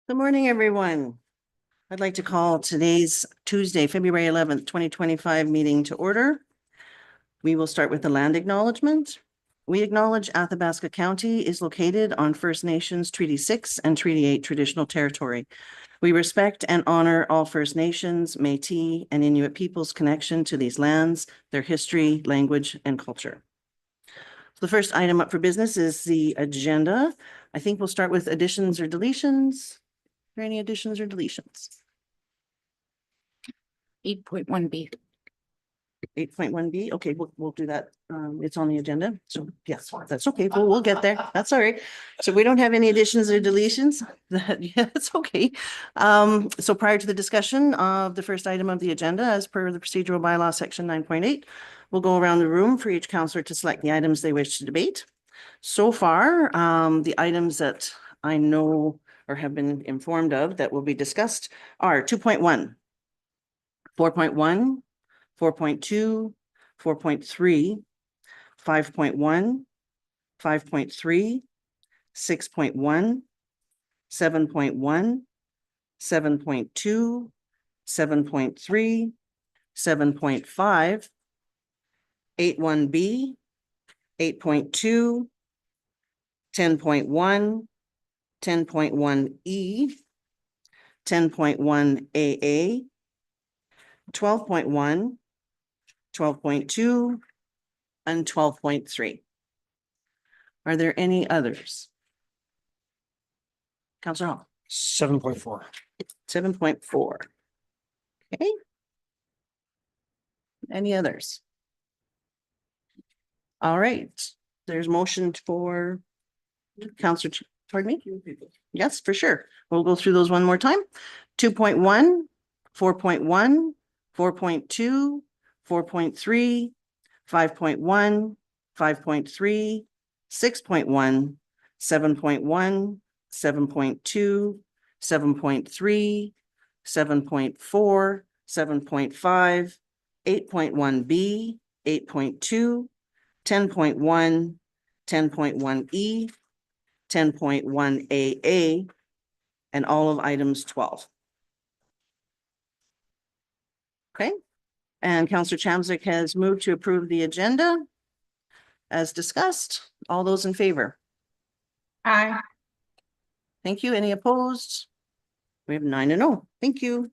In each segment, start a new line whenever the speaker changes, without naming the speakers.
Good morning, everyone. I'd like to call today's Tuesday, February 11th, 2025 meeting to order. We will start with the land acknowledgement. We acknowledge Athabasca County is located on First Nations Treaty 6 and Treaty 8 traditional territory. We respect and honor all First Nations, Métis, and Inuit peoples' connection to these lands, their history, language, and culture. The first item up for business is the agenda. I think we'll start with additions or deletions. Are there any additions or deletions?
8.1B.
8.1B. Okay, we'll do that. It's on the agenda. So yes, that's okay. We'll get there. That's all right. So we don't have any additions or deletions. Yeah, it's okay. So prior to the discussion of the first item of the agenda, as per the procedural bylaw section 9.8, we'll go around the room for each counselor to select the items they wish to debate. So far, the items that I know or have been informed of that will be discussed are 2.1, 4.1, 4.2, 4.3, 5.1, 5.3, 6.1, 7.1, 7.2, 7.3, 7.5, 8.1B, 8.2, 10.1, 10.1E, 10.1 AA, 12.1, 12.2, and 12.3. Are there any others? Councillor Hall.
7.4.
7.4. Okay. Any others? All right, there's motion for Councillor, pardon me? Yes, for sure. We'll go through those one more time. 2.1, 4.1, 4.2, 4.3, 5.1, 5.3, 6.1, 7.1, 7.2, 7.3, 7.4, 7.5, 8.1B, 8.2, 10.1, 10.1E, 10.1 AA, and all of items 12. Okay, and Councillor Chamzik has moved to approve the agenda as discussed. All those in favor?
Aye.
Thank you. Any opposed? We have 9-0. Thank you.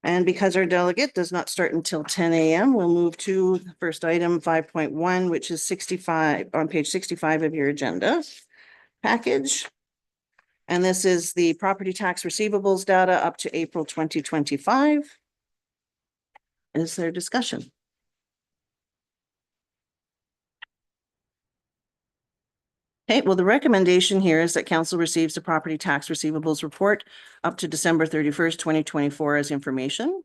And because our delegate does not start until 10 a.m., we'll move to the first item 5.1, which is 65 on page 65 of your agenda package. And this is the property tax receivables data up to April 2025. Is there discussion? Okay, well, the recommendation here is that council receives the property tax receivables report up to December 31st, 2024 as information.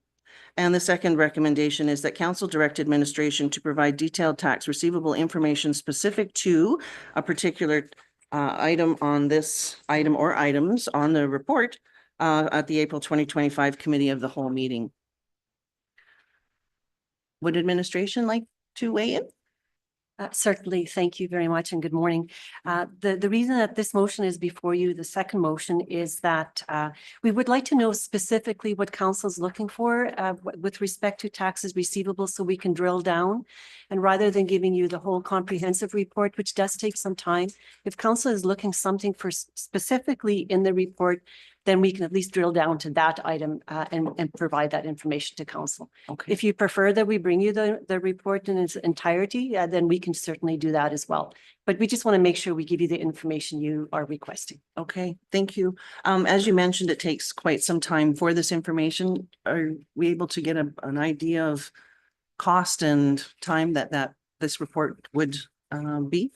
And the second recommendation is that council direct administration to provide detailed tax receivable information specific to a particular item on this item or items on the report at the April 2025 committee of the whole meeting. Would administration like to weigh in?
Certainly. Thank you very much and good morning. The reason that this motion is before you, the second motion, is that we would like to know specifically what council is looking for with respect to taxes receivable so we can drill down. And rather than giving you the whole comprehensive report, which does take some time, if council is looking something for specifically in the report, then we can at least drill down to that item and provide that information to council.
Okay.
If you prefer that we bring you the report in its entirety, then we can certainly do that as well. But we just want to make sure we give you the information you are requesting.
Okay, thank you. As you mentioned, it takes quite some time for this information. Are we able to get an idea of cost and time that this report would be?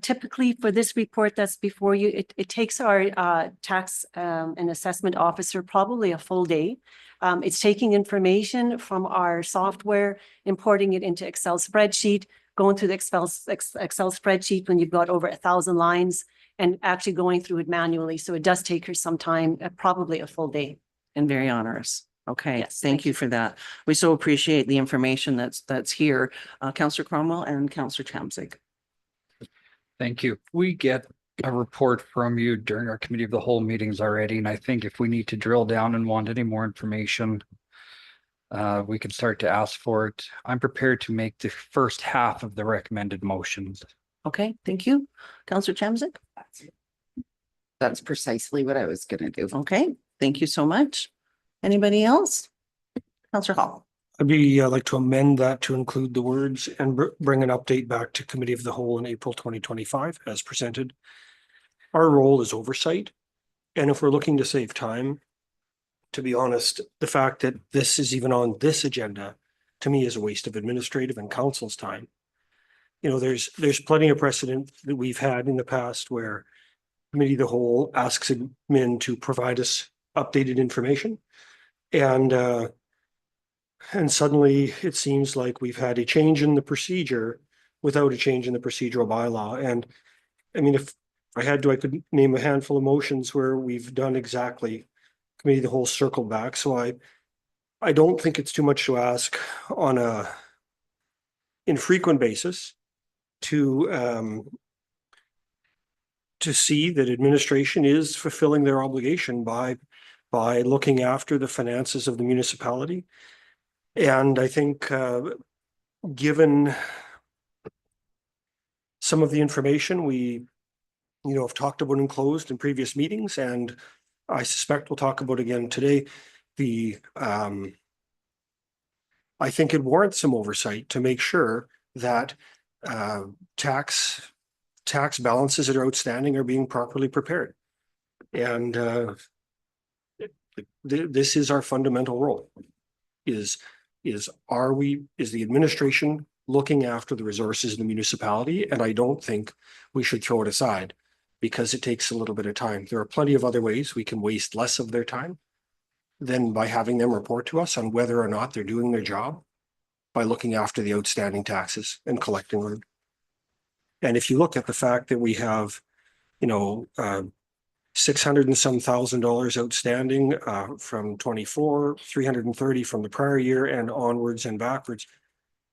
Typically for this report that's before you, it takes our tax and assessment officer probably a full day. It's taking information from our software, importing it into Excel spreadsheet, going through the Excel spreadsheet when you've got over 1,000 lines and actually going through it manually. So it does take her some time, probably a full day.
And very onerous. Okay,
Yes,
thank you for that. We so appreciate the information that's here. Councillor Cromwell and Councillor Chamzik.
Thank you. We get a report from you during our committee of the whole meetings already, and I think if we need to drill down and want any more information, we can start to ask for it. I'm prepared to make the first half of the recommended motions.
Okay, thank you. Counselor Chamzik?
That's precisely what I was gonna do.
Okay, thank you so much. Anybody else? Counselor Hall?
I'd be like to amend that to include the words and bring an update back to committee of the whole in April 2025 as presented. Our role is oversight. And if we're looking to save time, to be honest, the fact that this is even on this agenda to me is a waste of administrative and council's time. You know, there's plenty of precedent that we've had in the past where committee of the whole asks admin to provide us updated information. And suddenly it seems like we've had a change in the procedure without a change in the procedural bylaw. And I mean, if I had to, I could name a handful of motions where we've done exactly committee of the whole circle back. So I don't think it's too much to ask on a infrequent basis to see that administration is fulfilling their obligation by looking after the finances of the municipality. And I think given some of the information we, have talked about and closed in previous meetings, and I suspect we'll talk about again today, I think it warrants some oversight to make sure that tax balances that are outstanding are being properly prepared. And this is our fundamental role. Is the administration looking after the resources of the municipality? And I don't think we should throw it aside because it takes a little bit of time. There are plenty of other ways we can waste less of their time than by having them report to us on whether or not they're doing their job by looking after the outstanding taxes and collecting them. And if you look at the fact that we have, $600 and some thousand outstanding from 24, 330 from the prior year and onwards and backwards,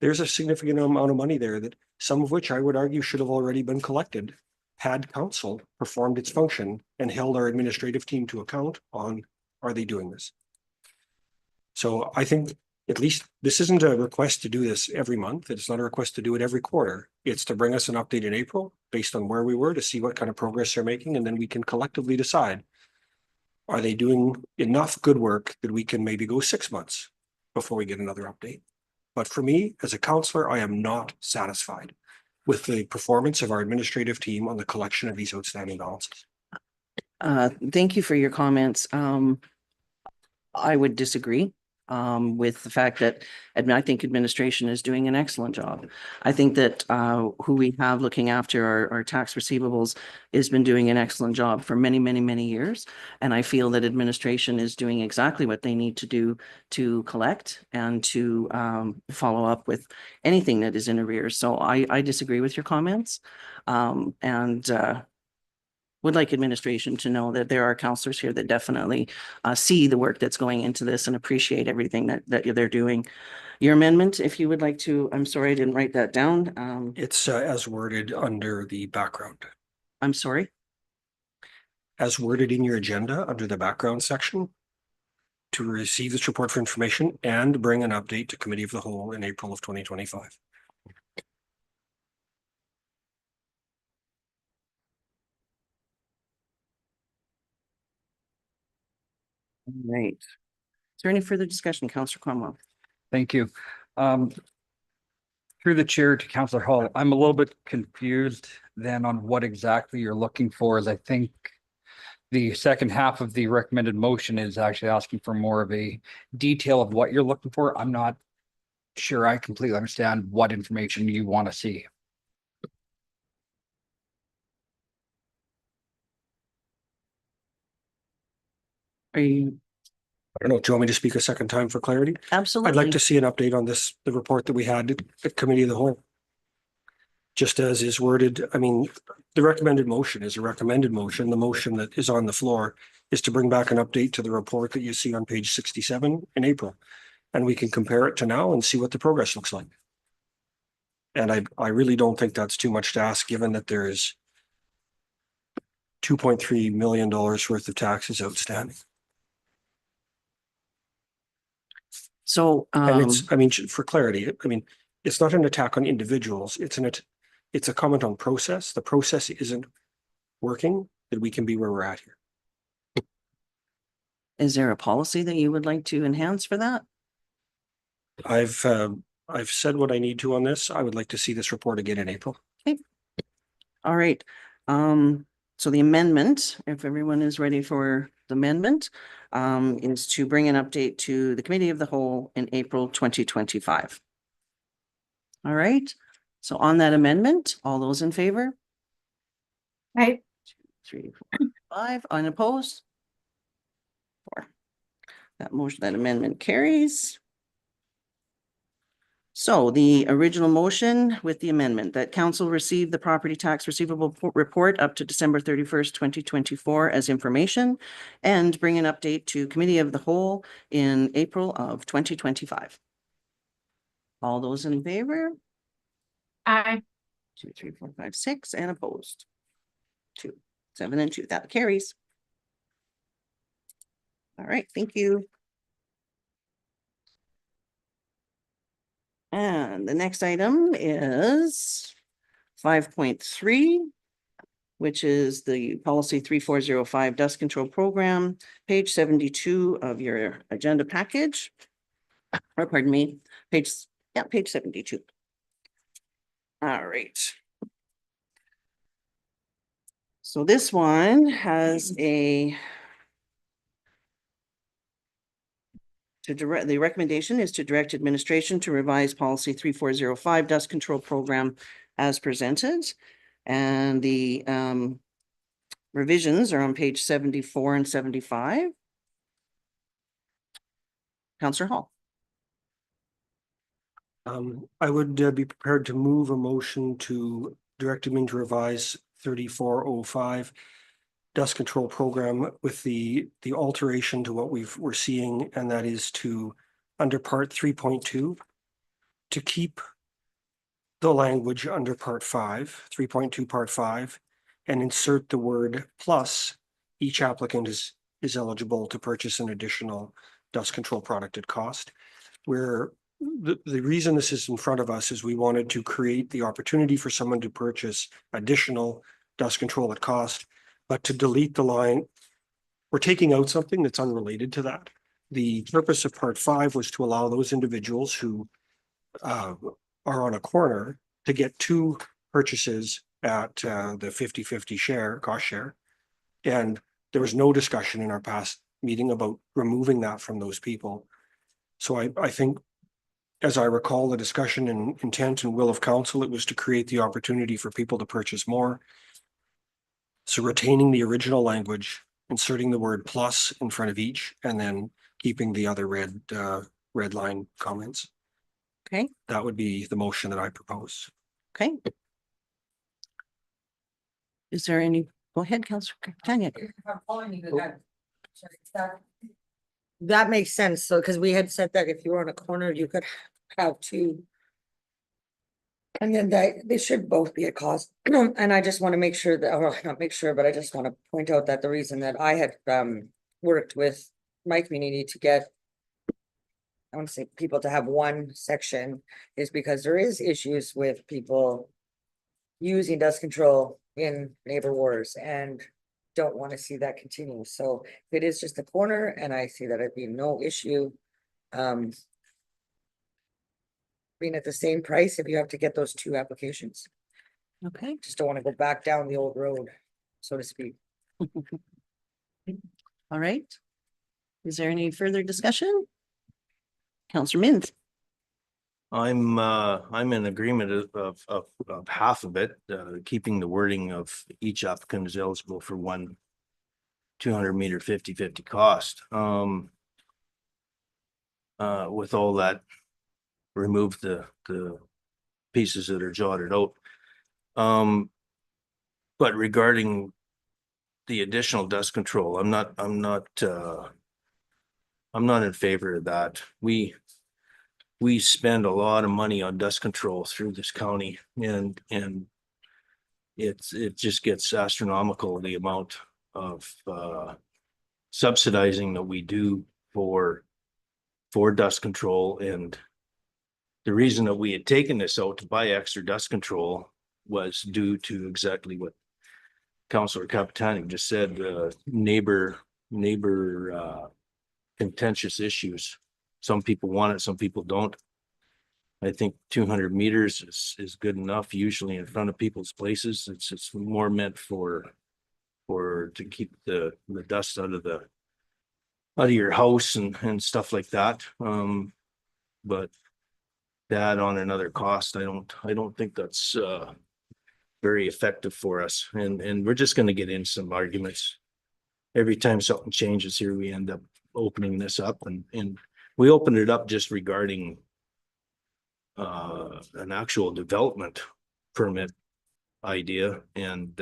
there's a significant amount of money there that some of which I would argue should have already been collected had council performed its function and held our administrative team to account on, are they doing this? So I think at least this isn't a request to do this every month. It's not a request to do it every quarter. It's to bring us an update in April based on where we were to see what kind of progress they're making. And then we can collectively decide, are they doing enough good work that we can maybe go 6 months before we get another update? But for me, as a councillor, I am not satisfied with the performance of our administrative team on the collection of these outstanding balances.
Thank you for your comments. I would disagree with the fact that I think administration is doing an excellent job. I think that who we have looking after our tax receivables has been doing an excellent job for many, many, many years. And I feel that administration is doing exactly what they need to do to collect and to follow up with anything that is in arrears. So I disagree with your comments. Would like administration to know that there are counselors here that definitely see the work that's going into this and appreciate everything that they're doing. Your amendment, if you would like to, I'm sorry, I didn't write that down.
It's as worded under the background.
I'm sorry.
As worded in your agenda under the background section to receive this report for information and bring an update to committee of the whole in April of 2025.
All right. Is there any further discussion, Councillor Cromwell?
Thank you. Through the chair to Councillor Hall, I'm a little bit confused then on what exactly you're looking for, as I think the second half of the recommended motion is actually asking for more of a detail of what you're looking for. I'm not sure I completely understand what information you want to see.
Are you?
I don't know, do you want me to speak a second time for clarity?
Absolutely.
I'd like to see an update on this, the report that we had at committee of the whole. Just as is worded, I mean, the recommended motion is a recommended motion. The motion that is on the floor is to bring back an update to the report that you see on page 67 in April. And we can compare it to now and see what the progress looks like. And I really don't think that's too much to ask, given that there is $2.3 million worth of taxes outstanding.
So,
And it's, I mean, for clarity, I mean, it's not an attack on individuals. It's a comment on process. The process isn't working, that we can be where we're at here.
is there a policy that you would like to enhance for that?
I've said what I need to on this. I would like to see this report again in April.
All right. So the amendment, if everyone is ready for the amendment, is to bring an update to the committee of the whole in April 2025. All right. So on that amendment, all those in favor?
Right.
3, 4, 5, unopposed? 4. That motion, that amendment carries. So the original motion with the amendment that council receive the property tax receivable report up to December 31st, 2024 as information and bring an update to committee of the whole in April of 2025. All those in favor?
Aye.
2, 3, 4, 5, 6, and opposed. 2, 7, and 2. That carries. All right, thank you. And the next item is 5.3, which is the policy 3405 dust control program, page 72 of your agenda package. Or pardon me, page 72. All right. So this one has the recommendation is to direct administration to revise policy 3405 dust control program as presented. And the revisions are on page 74 and 75. Councillor Hall.
I would be prepared to move a motion to direct him to revise 3405 dust control program with the alteration to what we're seeing, and that is to under part 3.2 to keep the language under part 5, 3.2 part 5, and insert the word plus each applicant is eligible to purchase an additional dust control product at cost. Where the reason this is in front of us is we wanted to create the opportunity for someone to purchase additional dust control at cost, but to delete the line, we're taking out something that's unrelated to that. The purpose of part 5 was to allow those individuals who are on a corner to get 2 purchases at the 50-50 cost share. And there was no discussion in our past meeting about removing that from those people. So I think, as I recall the discussion and intent and will of council, it was to create the opportunity for people to purchase more. So retaining the original language, inserting the word plus in front of each, and then keeping the other red line comments.
Okay.
That would be the motion that I propose.
Okay. Is there any, go ahead, Councillor Tanya.
I'm following you, that makes sense. So, because we had said that if you were on a corner, you could have 2. And then they should both be at cost. And I just want to make sure that, or not make sure, but I just want to point out that the reason that I had worked with my community to get, I want to say people to have one section is because there is issues with people using dust control in neighbor wars and don't want to see that continue. So if it is just a corner and I see that it'd be no issue, being at the same price if you have to get those 2 applications.
Okay.
Just don't want to go back down the old road, so to speak.
All right. Is there any further discussion? Councillor Mintz.
I'm in agreement of half of it, keeping the wording of each applicant is eligible for one 200-meter 50-50 cost. With all that, remove the pieces that are jotted out. But regarding the additional dust control, I'm not in favor of that. We spend a lot of money on dust control through this county, and it just gets astronomical, the amount of subsidizing that we do for dust control. And the reason that we had taken this out to buy extra dust control was due to exactly what Councillor Capitani just said, neighbor contentious issues. Some people want it, some people don't. I think 200 meters is good enough, usually in front of people's places. It's more meant for to keep the dust out of your house and stuff like that. But to add on another cost, I don't think that's very effective for us. And we're just gonna get in some arguments. Every time something changes here, we end up opening this up, and we opened it up just regarding an actual development permit idea, and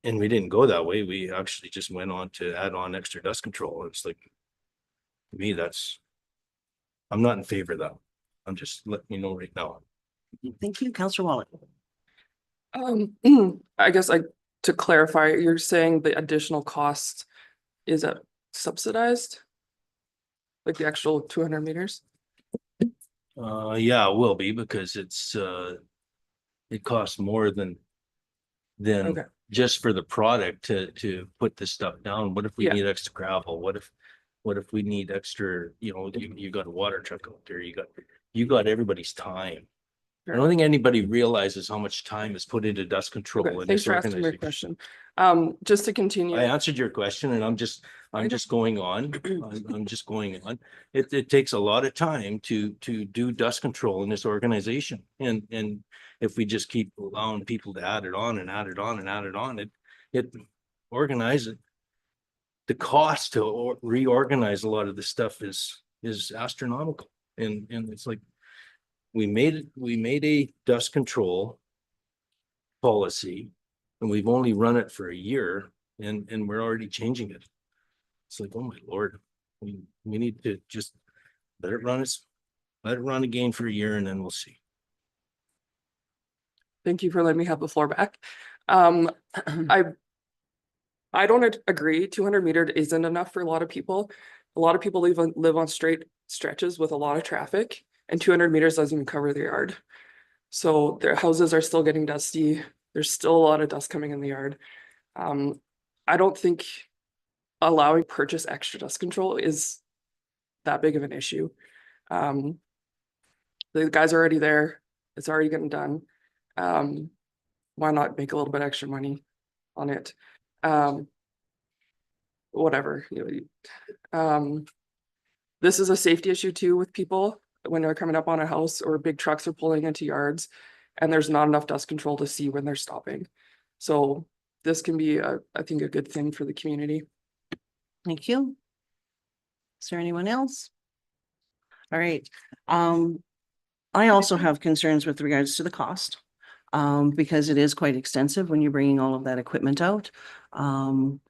we didn't go that way. We actually just went on to add on extra dust control. It's like, to me, I'm not in favor of that. I'm just letting you know right now.
Thank you, Councillor Wallet.
I guess to clarify, you're saying the additional cost is subsidized? Like the actual 200 meters?
Yeah, it will be, because it costs more than
Okay.
just for the product to put this stuff down. What if we
Yeah.
need extra gravel? What if we need extra, you got a water truck out there, you got everybody's time. I don't think anybody realizes how much time is put into dust control.
Okay,
in
thanks
this
for asking my
organization.
question. Just to continue.
I answered your question, and I'm just going on. I'm just going on. It takes a lot of time to do dust control in this organization. And if we just keep allowing people to add it on and add it on and add it on, it organize it. The cost to reorganize a lot of this stuff is astronomical. And it's like, we made a dust control policy, and we've only run it for a year, and we're already changing it. It's like, oh my Lord, we need to just let it run again for a year, and then we'll see.
Thank you for letting me have the floor back. I don't agree. 200 meter isn't enough for a lot of people. A lot of people live on straight stretches with a lot of traffic, and 200 meters doesn't even cover their yard. So their houses are still getting dusty. There's still a lot of dust coming in the yard. I don't think allowing purchase extra dust control is that big of an issue. The guys are already there. It's already getting done. Why not make a little bit extra money on it? Whatever. This is a safety issue too with people when they're coming up on a house, or big trucks are pulling into yards, and there's not enough dust control to see when they're stopping. So this can be, I think, a good thing for the community.
Thank you. Is there anyone else? All right. I also have concerns with regards to the cost, because it is quite extensive when you're bringing all of that equipment out.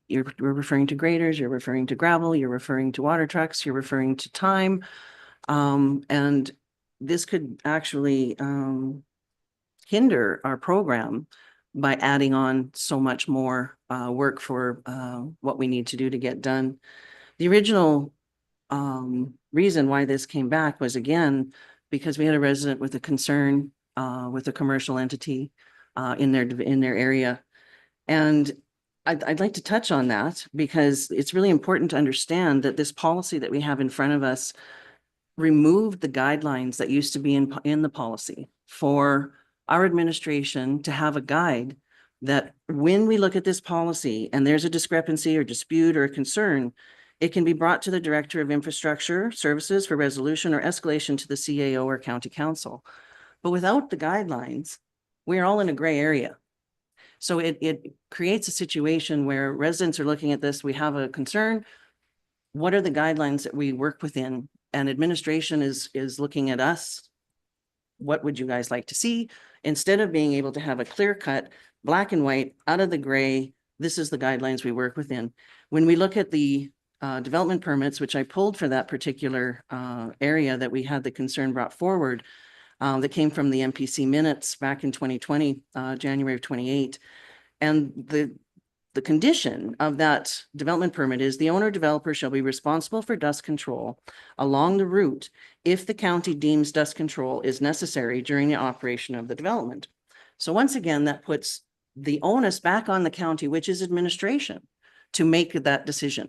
You're referring to graders, you're referring to gravel, you're referring to water trucks, you're referring to time. And this could actually hinder our program by adding on so much more work for what we need to do to get done. The original reason why this came back was, again, because we had a resident with a concern with a commercial entity in their area. And I'd like to touch on that, because it's really important to understand that this policy that we have in front of us removed the guidelines that used to be in the policy for our administration to have a guide that when we look at this policy and there's a discrepancy or dispute or a concern, it can be brought to the Director of Infrastructure Services for resolution or escalation to the CAO or County Council. But without the guidelines, we're all in a gray area. So it creates a situation where residents are looking at this, we have a concern. What are the guidelines that we work within? And administration is looking at us. What would you guys like to see? Instead of being able to have a clear cut, black and white, out of the gray, this is the guidelines we work within. When we look at the development permits, which I pulled for that particular area that we had the concern brought forward, that came from the MPC minutes back in 2020, January of 28. And the condition of that development permit is the owner developer shall be responsible for dust control along the route if the county deems dust control is necessary during the operation of the development. So once again, that puts the onus back on the county, which is administration, to make that decision.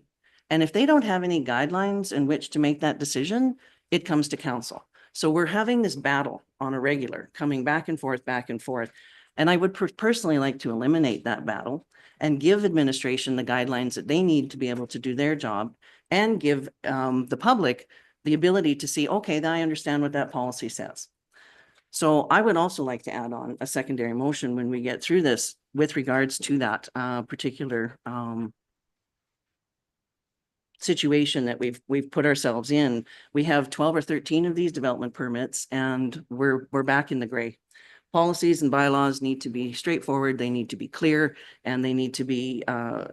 And if they don't have any guidelines in which to make that decision, it comes to council. So we're having this battle on a regular, coming back and forth, back and forth. And I would personally like to eliminate that battle and give administration the guidelines that they need to be able to do their job, and give the public the ability to see, okay, then I understand what that policy says. So I would also like to add on a secondary motion when we get through this with regards to that particular situation that we've put ourselves in. We have 12 or 13 of these development permits, and we're back in the gray. Policies and bylaws need to be straightforward, they need to be clear, and they need to be, I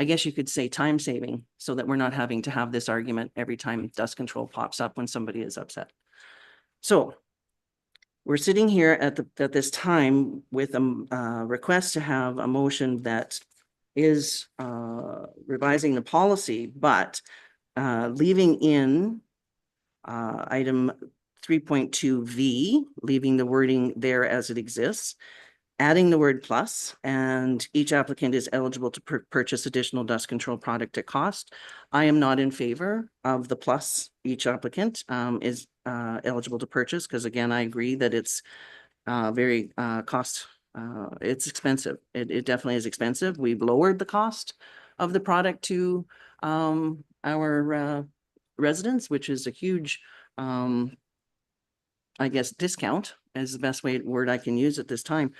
guess you could say, time saving, so that we're not having to have this argument every time dust control pops up when somebody is upset. So we're sitting here at this time with a request to have a motion that is revising the policy, but leaving in item 3.2V, leaving the wording there as it exists, adding the word plus, and each applicant is eligible to purchase additional dust control product at cost. I am not in favor of the plus. Each applicant is eligible to purchase, because again, I agree that it's very it's expensive. It definitely is expensive. We've lowered the cost of the product to our residents, which is a huge I guess discount is the best word I can use at this time.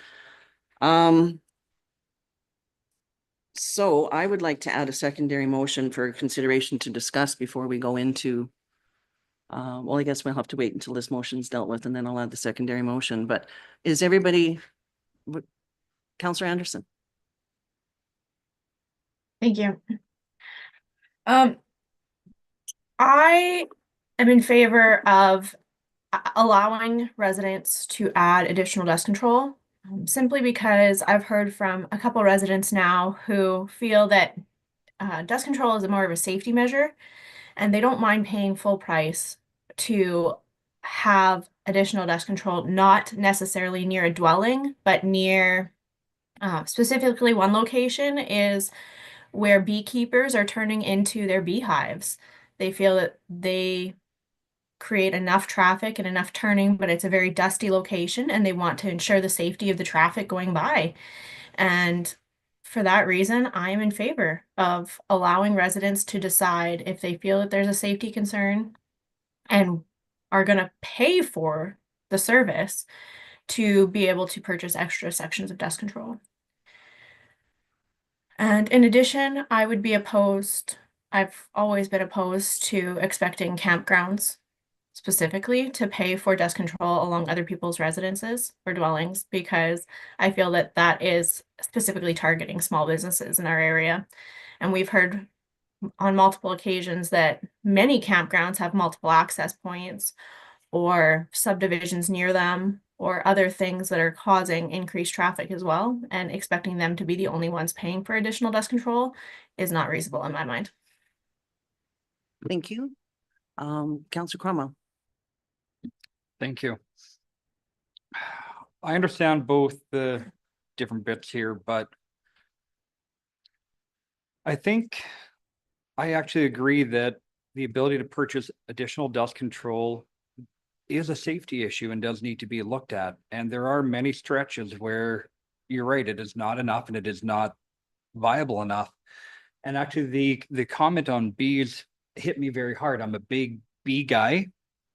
So I would like to add a secondary motion for consideration to discuss before we go into, well, I guess we'll have to wait until this motion's dealt with, and then I'll add the secondary motion. But is everybody, Councillor Anderson?
Thank you. I am in favor of allowing residents to add additional dust control, simply because I've heard from a couple residents now who feel that dust control is more of a safety measure, and they don't mind paying full price to have additional dust control, not necessarily near a dwelling, but near, specifically one location is where beekeepers are turning into their beehives. They feel that they create enough traffic and enough turning, but it's a very dusty location, and they want to ensure the safety of the traffic going by. And for that reason, I am in favor of allowing residents to decide if they feel that there's a safety concern and are going to pay for the service to be able to purchase extra sections of dust control. And in addition, I would be opposed, I've always been opposed to expecting campgrounds specifically to pay for dust control along other people's residences or dwellings, because I feel that that is specifically targeting small businesses in our area. And we've heard on multiple occasions that many campgrounds have multiple access points or subdivisions near them or other things that are causing increased traffic as well, and expecting them to be the only ones paying for additional dust control is not reasonable in my mind.
Thank you. Councillor Cromwell.
Thank you. I understand both the different bits here, but I think I actually agree that the ability to purchase additional dust control is a safety issue and does need to be looked at. And there are many stretches where you're right, it is not enough and it is not viable enough. And actually the comment on bees hit me very hard. I'm a big bee guy,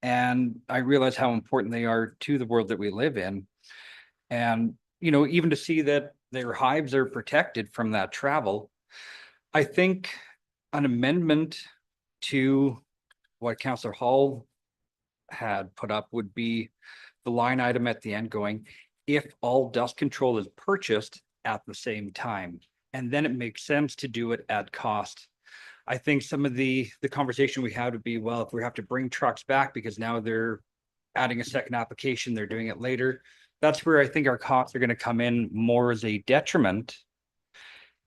and I realize how important they are to the world that we live in. And, you know, even to see that their hives are protected from that travel, I think an amendment to what Councillor Hall had put up would be the line item at the end going, if all dust control is purchased at the same time, and then it makes sense to do it at cost. I think some of the conversation we had would be, well, if we have to bring trucks back because now they're adding a second application, they're doing it later. That's where I think our costs are gonna come in more as a detriment.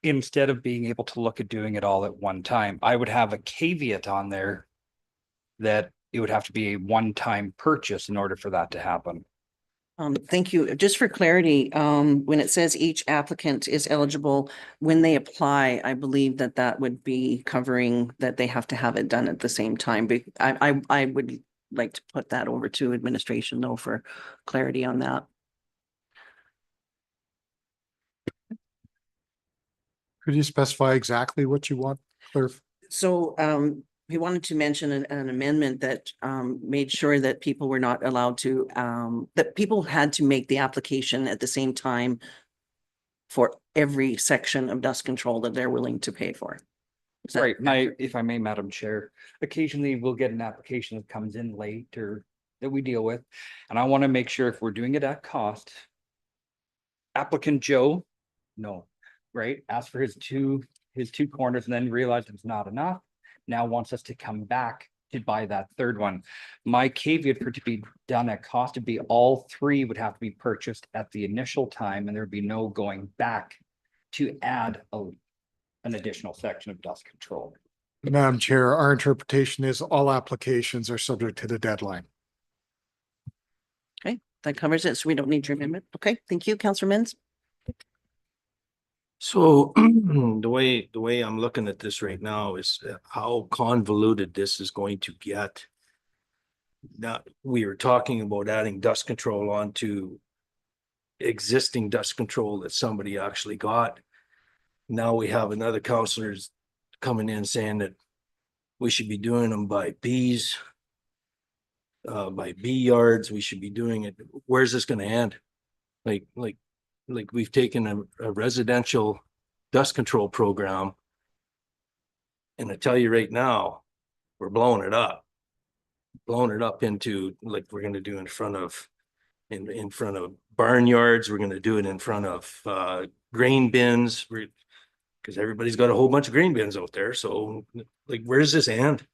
Instead of being able to look at doing it all at one time, I would have a caveat on there that it would have to be a one-time purchase in order for that to happen.
Thank you. Just for clarity, when it says each applicant is eligible, when they apply, I believe that that would be covering that they have to have it done at the same time. But I would like to put that over to administration though for clarity on that.
Could you specify exactly what you want, Cliff?
So we wanted to mention an amendment that made sure that people were not allowed to that people had to make the application at the same time for every section of dust control that they're willing to pay for. Is that
Right,
accurate?
if I may, Madam Chair, occasionally we'll get an application that comes in late or that we deal with. And I want to make sure if we're doing it at cost. Applicant Joe, no, right, asked for his two corners and then realized it's not enough. Now wants us to come back to buy that third one. My caveat for it to be done at cost would be all three would have to be purchased at the initial time and there'd be no going back to add an additional section of dust control.
Madam Chair, our interpretation is all applications are subject to the deadline.
Okay, that covers it. So we don't need your amendment. Okay, thank you, Councillor Mins.
So the way I'm looking at this right now is how convoluted this is going to get. Now, we were talking about adding dust control onto existing dust control that somebody actually got. Now we have another councillors coming in saying that we should be doing them by Bs, by B yards. We should be doing it. Where's this going to end? Like we've taken a residential dust control program. And I tell you right now, we're blowing it up into like we're going to do in front of barnyards. We're going to do it in front of grain bins. Because everybody's got a whole bunch of grain bins out there. So like, where does this end?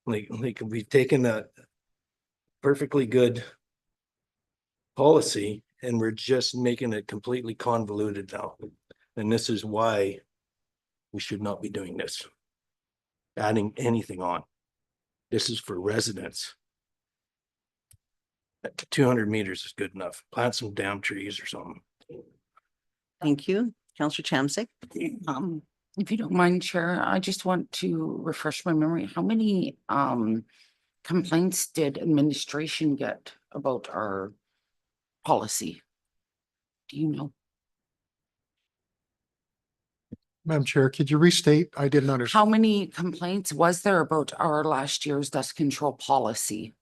Like we've taken a perfectly good policy and we're just making it completely convoluted now. And this is why we should not be doing this. Adding anything on. This is for residents. 200 meters is good enough. Plant some damn trees or something.
Thank you, Councillor Chamsik.
If you don't mind, Chair, I just want to refresh my memory. How many complaints did administration get about our policy? Do you know?
Madam Chair, could you restate? I didn't understand.
How many complaints was there about our last year's dust control policy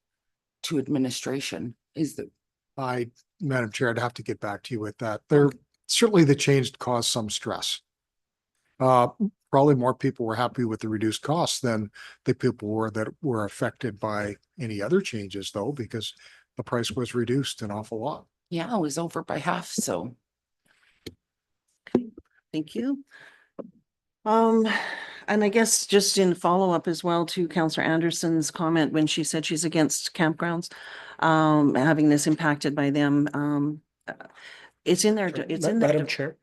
to administration?
Madam Chair, I'd have to get back to you with that. There, certainly the change caused some stress. Probably more people were happy with the reduced costs than the people were that were affected by any other changes though, because the price was reduced an awful lot.
Yeah, it was over by half, so.
Thank you. And I guess just in follow-up as well to Councillor Anderson's comment when she said she's against campgrounds, having this impacted by them. It's in there, it's in there.
Madam Chair,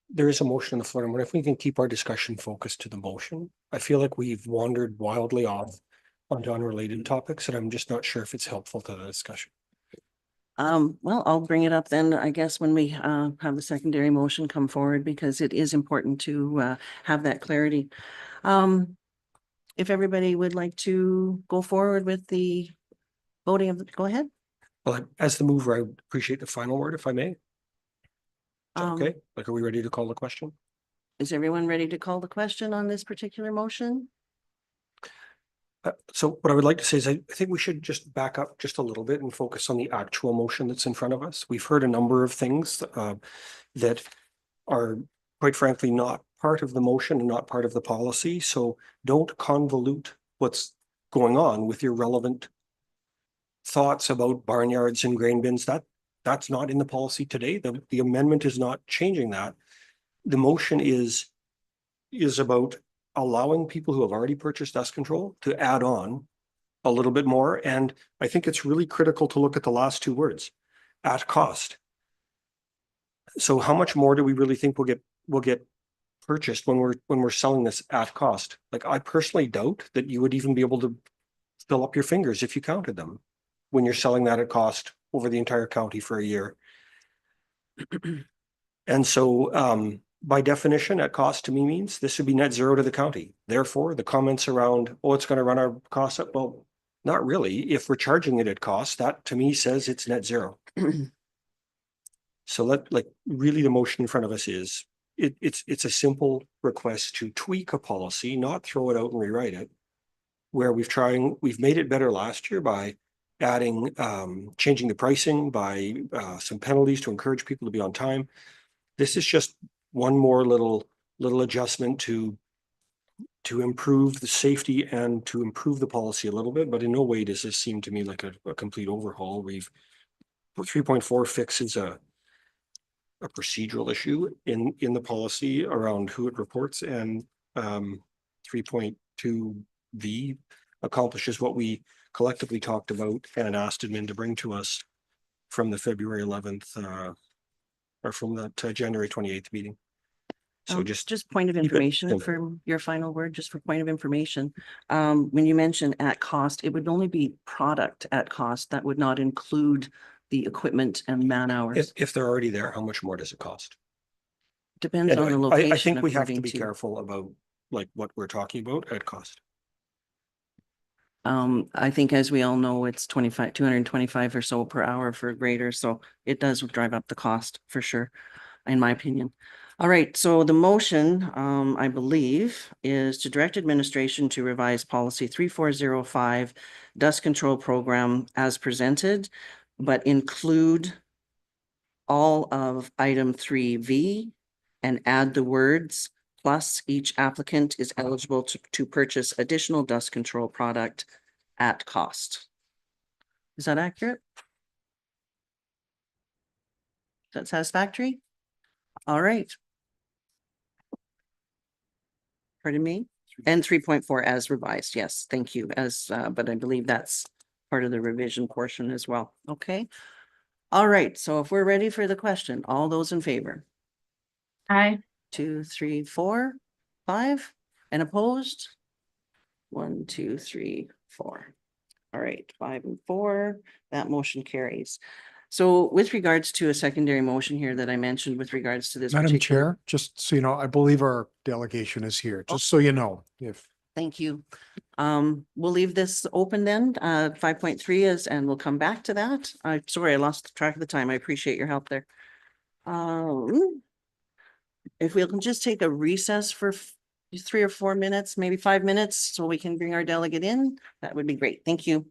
there is a motion on the floor. And what if we can keep our discussion focused to the motion? I feel like we've wandered wildly off onto unrelated topics and I'm just not sure if it's helpful to the discussion.
Well, I'll bring it up then, I guess, when we have the secondary motion come forward, because it is important to have that clarity. If everybody would like to go forward with the voting of, go ahead.
Well, as the mover, I would appreciate the final word, if I may. Is that okay, like, are we ready to call the question?
Is everyone ready to call the question on this particular motion?
So what I would like to say is I think we should just back up just a little bit and focus on the actual motion that's in front of us. We've heard a number of things that are quite frankly not part of the motion and not part of the policy. So don't convolute what's going on with your relevant thoughts about barnyards and grain bins. That's not in the policy today. The amendment is not changing that. The motion is about allowing people who have already purchased dust control to add on a little bit more. And I think it's really critical to look at the last two words, at cost. So how much more do we really think will get purchased when we're selling this at cost? Like, I personally doubt that you would even be able to fill up your fingers if you counted them when you're selling that at cost over the entire county for a year. And so, by definition, at cost to me means this would be net zero to the county. Therefore, the comments around, oh, it's going to run our costs up. Well, not really. If we're charging it at cost, that to me says it's net zero. So really the motion in front of us is, it's a simple request to tweak a policy, not throw it out and rewrite it. Where we've made it better last year by adding, changing the pricing by some penalties to encourage people to be on time. This is just one more little adjustment to improve the safety and to improve the policy a little bit, but in no way does this seem to me like a complete overhaul. 3.4 fixes a procedural issue in the policy around who it reports, and 3.2V accomplishes what we collectively talked about and asked admin to bring to us from the February 11th or from that January 28th meeting. So
Just point of
keep it
information
simple.
for your final word, just for point of information. When you mention at cost, it would only be product at cost. That would not include the equipment and man hours.
If they're already there, how much more does it cost?
Depends on the
And
location.
I think
of
we have to
moving
be careful about like what we're talking about at cost.
I think as we all know, it's 225 or so per hour for a grader, so it does drive up the cost for sure, in my opinion. All right, so the motion, I believe, is to direct administration to revise policy 3405 dust control program as presented, but include all of item 3V and add the words, plus each applicant is eligible to purchase additional dust control product at cost. Is that accurate? Is that satisfactory? All right. Pardon me? And 3.4 as revised. Yes, thank you. But I believe that's part of the revision portion as well. Okay. All right. So if we're ready for the question, all those in favor?
Aye.
2, 3, 4, 5, and opposed? 1, 2, 3, 4. All right, 5 and 4, that motion carries. So with regards to a secondary motion here that I mentioned with regards to this
Madam
particular.
Chair, just so you know, I believe our delegation is here, just so you know, if.
Thank you. We'll leave this open then, 5.3 is, and we'll come back to that. I'm sorry, I lost track of the time. I appreciate your help there. If we can just take a recess for 3 or 4 minutes, maybe 5 minutes, so we can bring our delegate in, that would be great. Thank you.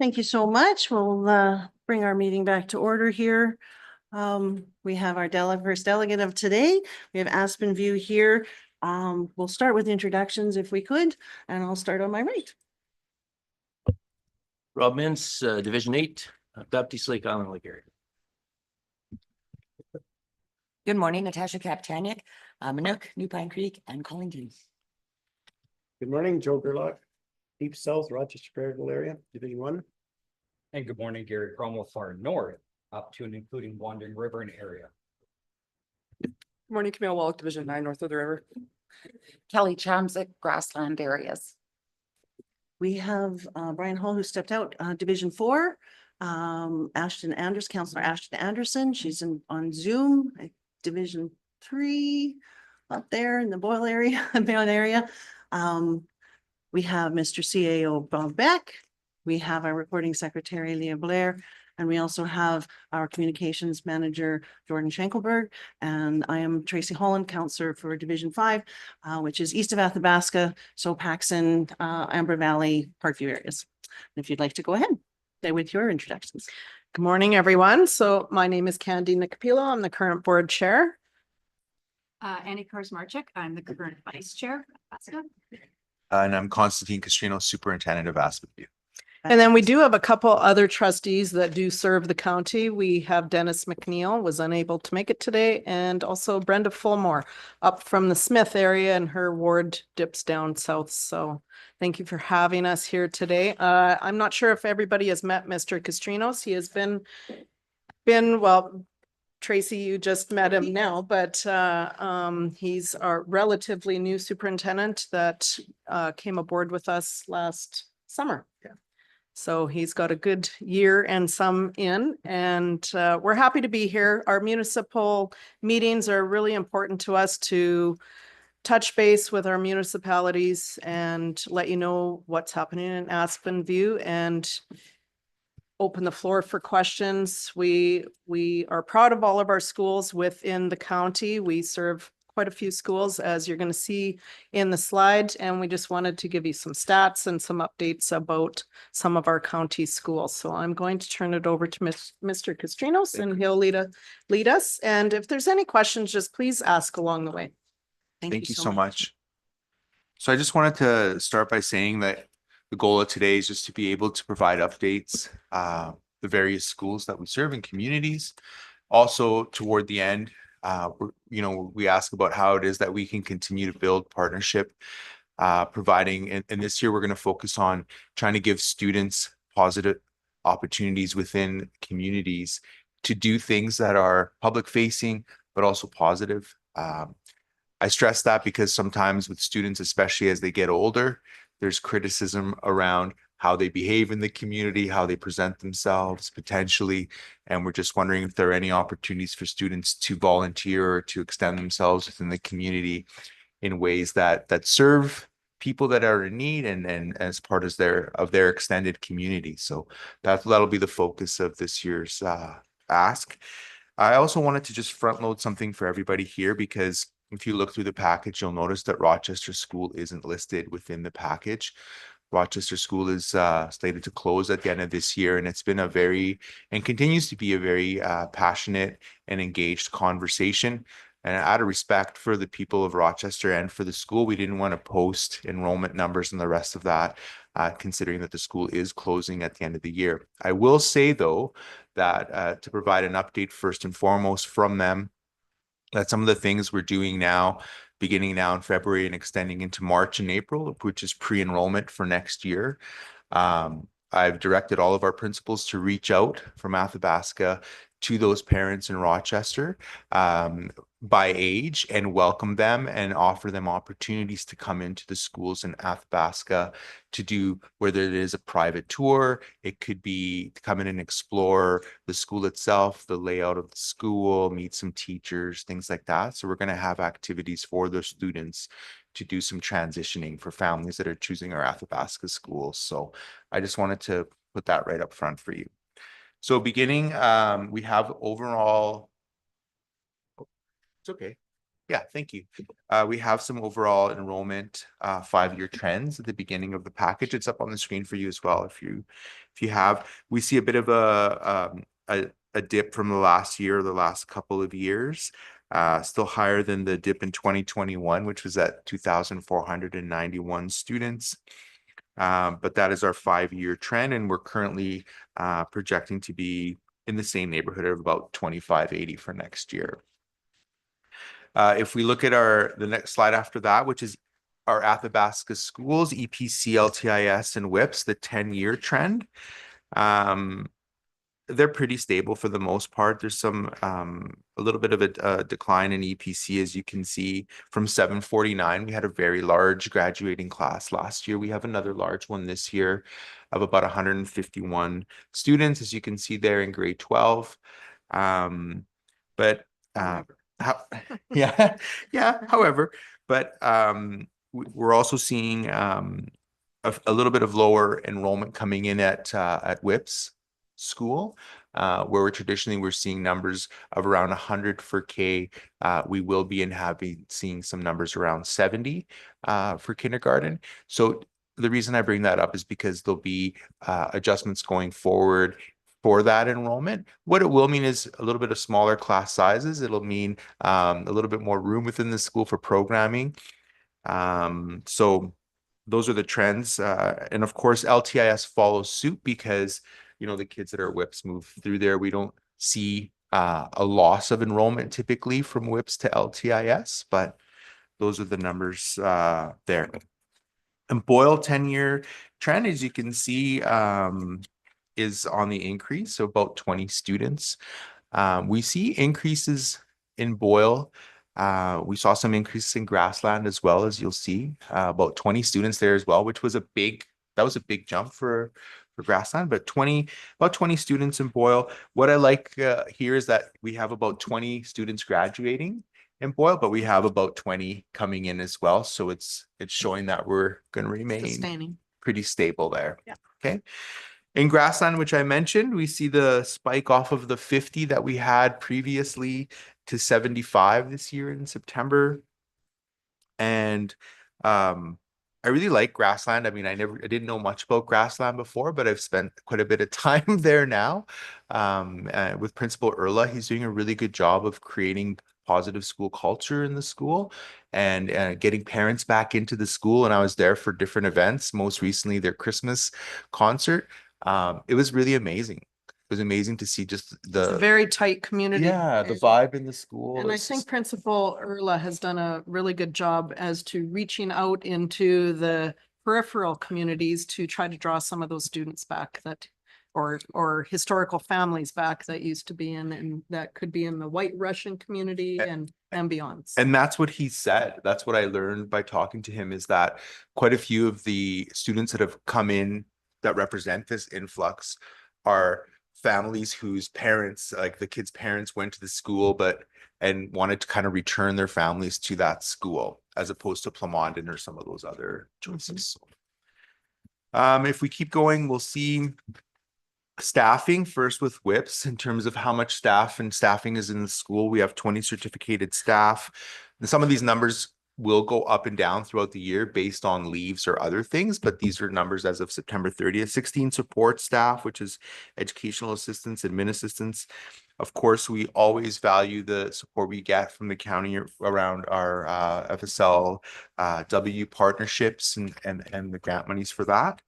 Thank you so much. We'll bring our meeting back to order here. We have our first delegate of today. We have Aspen View here. We'll start with introductions if we could, and I'll start on my right.
Rob Mintz, Division 8, Baptist Lake Island Lake area.
Good morning, Natasha Kaptaniak, Minnook, New Pine Creek, and Collington.
Good morning, Joe Gerlach, Deep South, Rochester Prairieville area, Division 1.
And good morning, Gary Cromwell, far north, up to and including Wandering River and area.
Morning, Camille Wallach, Division 9, north of the river.
Kelly Chamsick, grassland areas.
We have Brian Hall, who stepped out, Division 4. Councillor Ashton Anderson, she's on Zoom, Division 3, up there in the Boyle area, Bayonne area. We have Mr. CAO Bob Beck. We have our recording secretary, Leah Blair, and we also have our communications manager, Jordan Schenkelberg. And I am Tracy Holland, counselor for Division 5, which is east of Athabasca, so Paxson, Amber Valley, Parkview areas. And if you'd like to go ahead with your introductions.
Good morning, everyone. So my name is Candy Nicopilo. I'm the current board chair.
Annie Karsmarchik, I'm the current vice chair.
And I'm Constantine Castrino, superintendent of Aspen View.
And then we do have a couple other trustees that do serve the county. We have Dennis McNeil, was unable to make it today, and also Brenda Fulmore up from the Smith area, and her ward dips down south. So thank you for having us here today. I'm not sure if everybody has met Mr. Castrinos. He has been well, Tracy, you just met him now, but he's our relatively new superintendent that came aboard with us last summer. Yeah. So he's got a good year and some in, and we're happy to be here. Our municipal meetings are really important to us to touch base with our municipalities and let you know what's happening in Aspen View and open the floor for questions. We are proud of all of our schools within the county. We serve quite a few schools, as you're going to see in the slide, and we just wanted to give you some stats and some updates about some of our county schools. So I'm going to turn it over to Mr. Castrinos, and he'll lead us. And if there's any questions, just please ask along the way.
Thank you so much. So I just wanted to start by saying that the goal of today is just to be able to provide updates, the various schools that we serve in communities. Also, toward the end, we ask about how it is that we can continue to build partnership, providing, and this year we're going to focus on trying to give students positive opportunities within communities to do things that are public facing, but also positive. I stress that because sometimes with students, especially as they get older, there's criticism around how they behave in the community, how they present themselves potentially. And we're just wondering if there are any opportunities for students to volunteer or to extend themselves within the community in ways that serve people that are in need and as part of their extended community. So that'll be the focus of this year's ask. I also wanted to just front load something for everybody here, because if you look through the package, you'll notice that Rochester School isn't listed within the package. Rochester School is slated to close at the end of this year, and it's been and continues to be a very passionate and engaged conversation. And out of respect for the people of Rochester and for the school, we didn't want to post enrollment numbers and the rest of that, considering that the school is closing at the end of the year. I will say, though, that to provide an update first and foremost from them, that some of the things we're doing now, beginning now in February and extending into March and April, which is pre-enrollment for next year. I've directed all of our principals to reach out from Athabasca to those parents in Rochester by age and welcome them and offer them opportunities to come into the schools in Athabasca to do, whether it is a private tour, it could be to come in and explore the school itself, the layout of the school, meet some teachers, things like that. So we're going to have activities for those students to do some transitioning for families that are choosing our Athabasca schools. So I just wanted to put that right up front for you. So beginning, we have overall, it's okay. Yeah, thank you. We have some overall enrollment 5-year trends at the beginning of the package. It's up on the screen for you as well if you if you have, we see a bit of a dip from the last year, the last couple of years. Still higher than the dip in 2021, which was at 2,491 students. But that is our 5-year trend, and we're currently projecting to be in the same neighborhood of about 2,580 for next year. If we look at the next slide after that, which is our Athabasca schools, EPC, LTIS, and WIPS, the 10-year trend. They're pretty stable for the most part. There's some a little bit of a decline in EPC, as you can see, from 749. We had a very large graduating class last year. We have another large one this year of about 151 students, as you can see there in grade 12. However, we're also seeing a little bit of lower enrollment coming in at WIPS school, where we're seeing numbers of around 100 for K. We will be seeing some numbers around 70 for kindergarten. So the reason I bring that up is because there'll be adjustments going forward for that enrollment. What it will mean is a little bit of smaller class sizes. It'll mean a little bit more room within the school for programming. So those are the trends. And of course, LTIS follows suit because, you know, the kids that are WIPS move through there. We don't see a loss of enrollment typically from WIPS to LTIS, but those are the numbers there. And Boyle 10-year trend, as you can see, is on the increase, so about 20 students. We see increases in Boyle. We saw some increases in Grassland as well, as you'll see, about 20 students there as well, which was a big jump for Grassland, but about 20 students in Boyle. What I like here is that we have about 20 students graduating in Boyle, but we have about 20 coming in as well. So it's showing that we're going to remain pretty stable there.
Yeah.
Okay. In Grassland, which I mentioned, we see the spike off of the 50 that we had previously to 75 this year in September. And I really like Grassland. I mean, I didn't know much about Grassland before, but I've spent quite a bit of time there now. With Principal Erla, he's doing a really good job of creating positive school culture in the school and getting parents back into the school. And I was there for different events, most recently their Christmas concert. It was really amazing. It was amazing to see just
It's a very tight community.
the vibe in the school.
And I think Principal Erla has done a really good job as to reaching out into the peripheral communities to try to draw some of those students back or historical families back that used to be in, and that could be in the White Russian community and beyond.
And that's what he said. That's what I learned by talking to him, is that quite a few of the students that have come in that represent this influx are families whose parents, like the kids' parents, went to the school and wanted to kind of return their families to that school, as opposed to Plamondon or some of those other choices. If we keep going, we'll see staffing first with WIPS in terms of how much staffing is in the school. We have 20 certificated staff. And some of these numbers will go up and down throughout the year based on leaves or other things, but these are numbers as of September 30th. 16 support staff, which is educational assistants, admin assistants. Of course, we always value the support we get from the county around our FSLW partnerships and the grant monies for that.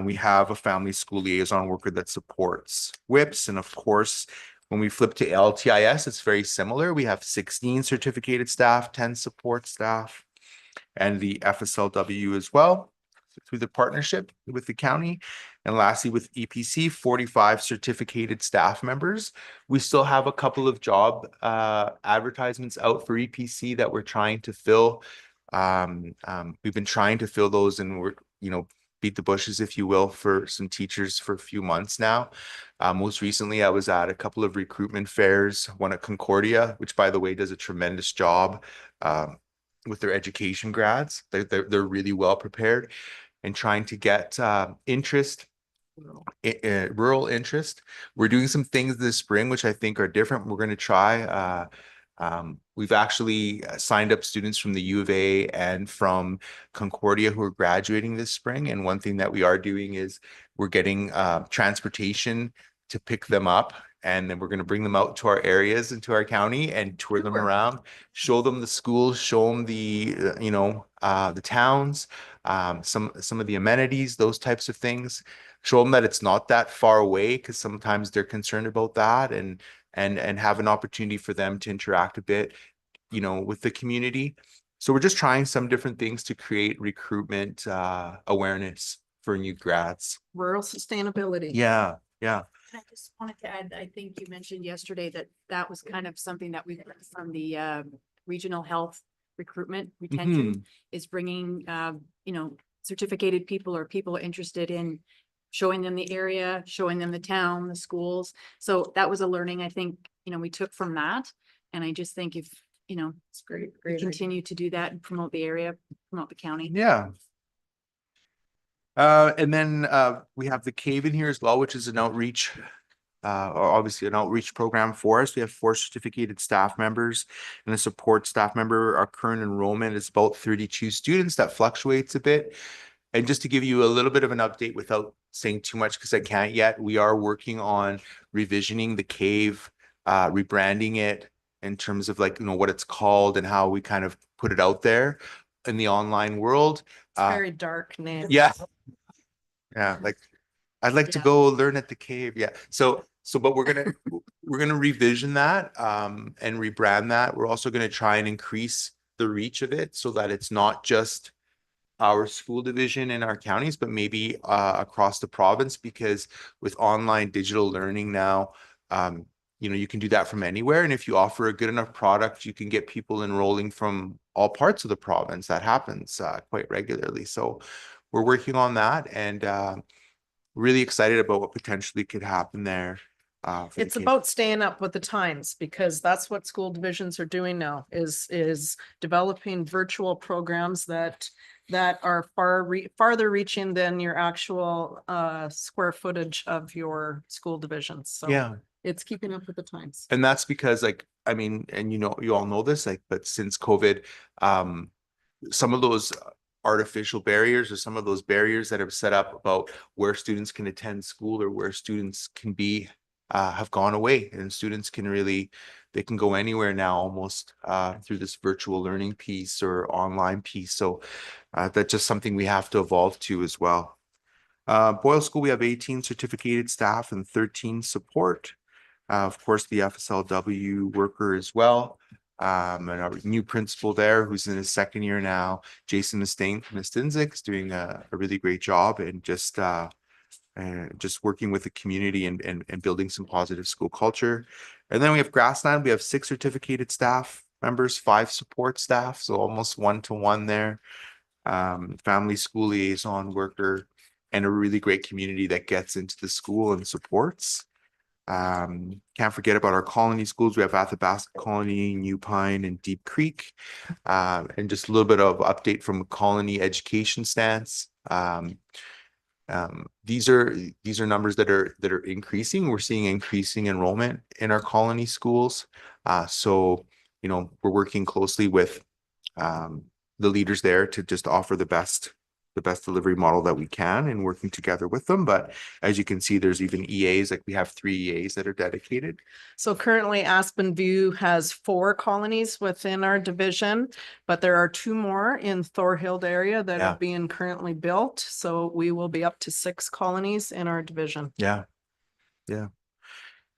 We have a family school liaison worker that supports WIPS. And of course, when we flip to LTIS, it's very similar. We have 16 certificated staff, 10 support staff, and the FSLW as well through the partnership with the county. And lastly, with EPC, 45 certificated staff members. We still have a couple of job advertisements out for EPC that we're trying to fill. We've been trying to fill those, and we're, beat the bushes, if you will, for some teachers for a few months now. Most recently, I was at a couple of recruitment fairs, one at Concordia, which, by the way, does a tremendous job with their education grads. They're really well prepared and trying to get rural interest. We're doing some things this spring, which I think are different. We're going to try. We've actually signed up students from the U of A and from Concordia who are graduating this spring. And one thing that we are doing is we're getting transportation to pick them up. And then we're going to bring them out to our areas and to our county and tour them around, show them the schools, show them the, the towns, some of the amenities, those types of things. Show them that it's not that far away, because sometimes they're concerned about that, and have an opportunity for them to interact a bit, with the community. So we're just trying some different things to create recruitment awareness for new grads.
Rural sustainability.
Yeah, yeah.
I just wanted to add, I think you mentioned yesterday that that was kind of something that we heard from the regional health recruitment retention is bringing, certificated people or people interested in showing them the area, showing them the town, the schools. So that was a learning, I think, we took from that. And I just think if,
It's great.
we continue to do that and promote the area, promote the county.
Yeah. And then we have the cave in here as well, which is an outreach, or obviously an outreach program for us. We have 4 certificated staff members and a support staff member. Our current enrollment is about 32 students. That fluctuates a bit. And just to give you a little bit of an update without saying too much, because I can't yet, we are working on revisioning the cave, rebranding it in terms of what it's called and how we kind of put it out there in the online world.
It's very dark name.
Yeah. Yeah, I'd like to go learn at the cave. Yeah. But we're gonna revision that and rebrand that. We're also gonna try and increase the reach of it so that it's not just our school division in our counties, but maybe across the province, because with online digital learning now, you can do that from anywhere. And if you offer a good enough product, you can get people enrolling from all parts of the province. That happens quite regularly. So we're working on that, and really excited about what potentially could happen there.
It's about staying up with the times, because that's what school divisions are doing now, is developing virtual programs that are farther reaching than your actual square footage of your school divisions. So
yeah,
it's keeping up with the times.
and that's because and you all know this, but since COVID, some of those artificial barriers, or some of those barriers that have set up about where students can attend school or where students can be, have gone away, and students they can go anywhere now almost through this virtual learning piece or online piece. So that's just something we have to evolve to as well. Boyle School, we have 18 certificated staff and 13 support. Of course, the FSLW worker as well. And our new principal there, who's in his 2nd year now, Jason Mistinzik, is doing a really great job, and just working with the community and building some positive school culture. And then we have Grassland. We have 6 certificated staff members, 5 support staff, so almost 1-to-1 there. Family school liaison worker, and a really great community that gets into the school and supports. Can't forget about our colony schools. We have Athabasca Colony, New Pine, and Deep Creek. And just a little bit of update from a colony education stance. These are numbers that are increasing. We're seeing increasing enrollment in our colony schools. So we're working closely with the leaders there to just offer the best delivery model that we can, and working together with them. But as you can see, there's even EAs, we have 3 EAs that are dedicated.
So currently Aspen View has 4 colonies within our division, but there are 2 more in Thorhild area that are being currently built. So we will be up to 6 colonies in our division.
Yeah. Yeah.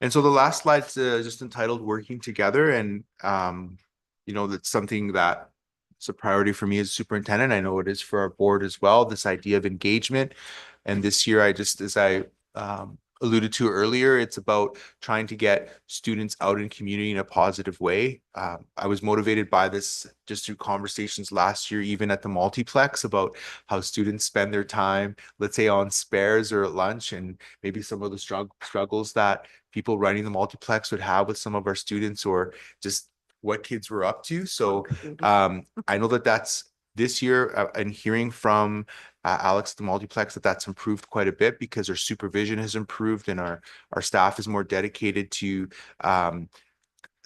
And so the last slide's just entitled Working Together. And, that's something that it's a priority for me as superintendent. I know it is for our board as well, this idea of engagement. And this year, as I alluded to earlier, it's about trying to get students out in community in a positive way. I was motivated by this just through conversations last year, even at the multiplex, about how students spend their time, let's say on spares or at lunch, and maybe some of the struggles that people running the multiplex would have with some of our students, or just what kids were up to. So I know that's this year, and hearing from Alex at the multiplex, that's improved quite a bit, because our supervision has improved, and our staff is more dedicated to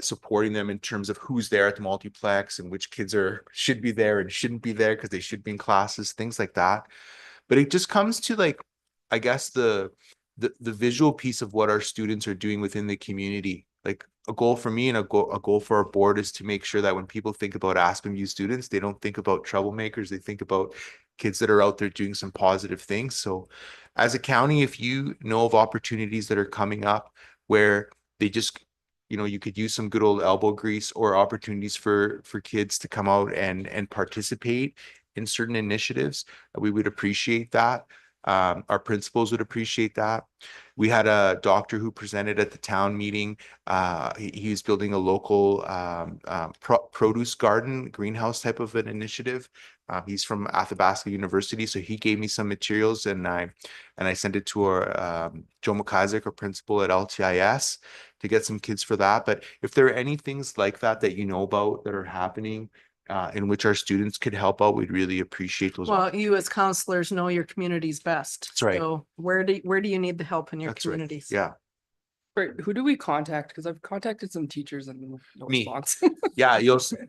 supporting them in terms of who's there at the multiplex and which kids should be there and shouldn't be there because they should be in classes, things like that. But it just comes to I guess the visual piece of what our students are doing within the community. Like a goal for me and a goal for our board is to make sure that when people think about Aspen View students, they don't think about troublemakers. They think about kids that are out there doing some positive things. So as a county, if you know of opportunities that are coming up where they just, you could use some good old elbow grease or opportunities for kids to come out and participate in certain initiatives, we would appreciate that. Our principals would appreciate that. We had a doctor who presented at the town meeting. He's building a local produce garden, greenhouse type of an initiative. He's from Athabasca University, so he gave me some materials, and I sent it to our Joe McIsaac, our principal at LTIS, to get some kids for that. But if there are any things like that that you know about that are happening, in which our students could help out, we'd really appreciate those.
Well, you as counselors know your communities best.
That's right.
So where do you need the help in your
That's right.
communities?
Yeah.
Right, who do we contact? Because I've contacted some teachers and no
Me.
response.
Yeah,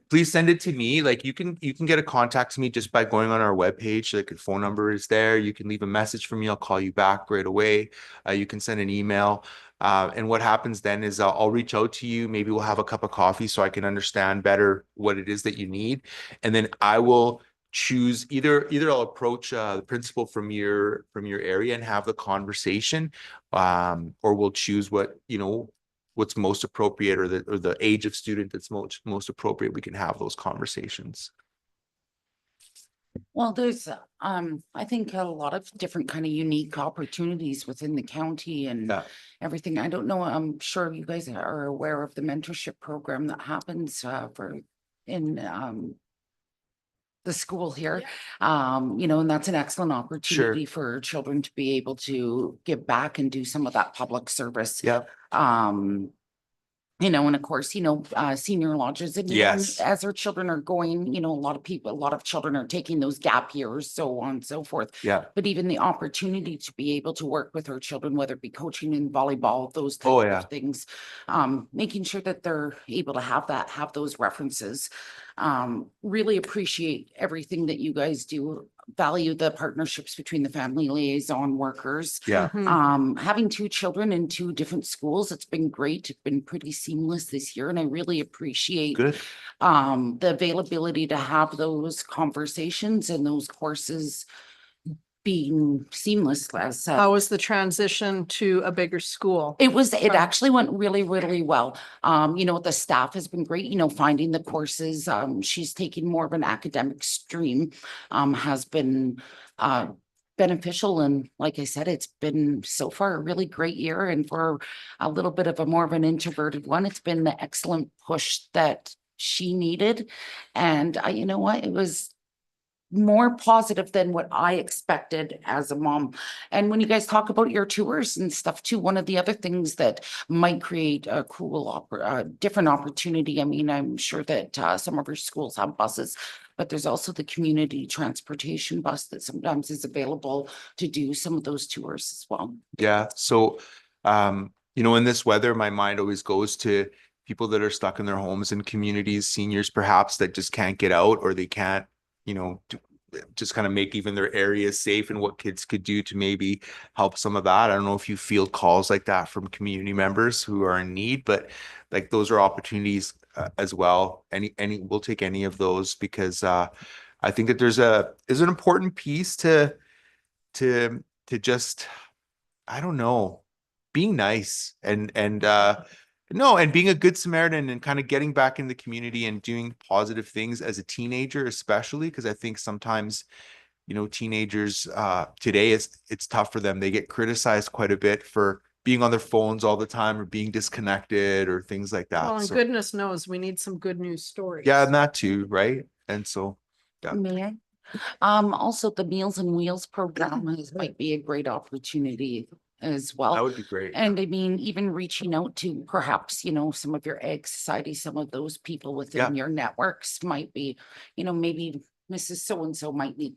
please send it to me. Like you can get a contact to me just by going on our webpage. Like a phone number is there. You can leave a message for me. I'll call you back right away. You can send an email. And what happens then is I'll reach out to you. Maybe we'll have a cup of coffee so I can understand better what it is that you need. And then I will choose either I'll approach the principal from your area and have the conversation, or we'll choose what's most appropriate, or the age of student that's most appropriate. We can have those conversations.
Well, there's, I think a lot of different kind of unique opportunities within the county and everything. I don't know, I'm sure you guys are aware of the mentorship program that happens in the school here. And that's an excellent opportunity for children to be able to give back and do some of that public service.
Yeah.
And of course, senior lodges and
Yes.
as our children are going, a lot of children are taking those gap years, so on and so forth.
Yeah.
But even the opportunity to be able to work with our children, whether it be coaching in volleyball, those
Oh,
types
yeah.
of things, making sure that they're able to have those references. Really appreciate everything that you guys do. Value the partnerships between the family liaison workers.
Yeah.
Having 2 children in 2 different schools, it's been great. It's been pretty seamless this year, and I really appreciate
Good.
the availability to have those conversations and those courses being seamless.
How was the transition to a bigger school?
It actually went really, really well. The staff has been great, finding the courses. She's taking more of an academic stream, has been beneficial. And like I said, it's been so far a really great year. And for a little bit of more of an introverted one, it's been the excellent push that she needed. And you know what, it was more positive than what I expected as a mom. And when you guys talk about your tours and stuff too, one of the other things that might create a cool, different opportunity. I mean, I'm sure that some of our schools have buses, but there's also the community transportation bus that sometimes is available to do some of those tours as well.
Yeah. So, in this weather, my mind always goes to people that are stuck in their homes and communities, seniors perhaps that just can't get out, or they can't, just kind of make even their areas safe, and what kids could do to maybe help some of that. I don't know if you field calls like that from community members who are in need, but like those are opportunities as well. We'll take any of those, because I think that there's an important piece to just, I don't know, being nice and being a good Samaritan, and kind of getting back in the community and doing positive things as a teenager, especially because I think sometimes, teenagers today, it's tough for them. They get criticized quite a bit for being on their phones all the time, or being disconnected, or things like that.
Well, and
So,
goodness knows we need some good news stories.
yeah, and that too, right? And so, yeah.
May I? Also the Meals and Wheels program might be a great opportunity as well.
That would be great.
And I mean, even reaching out to perhaps, some of your egg society, some of those people within your networks might be, maybe Mrs. So-and-so might need.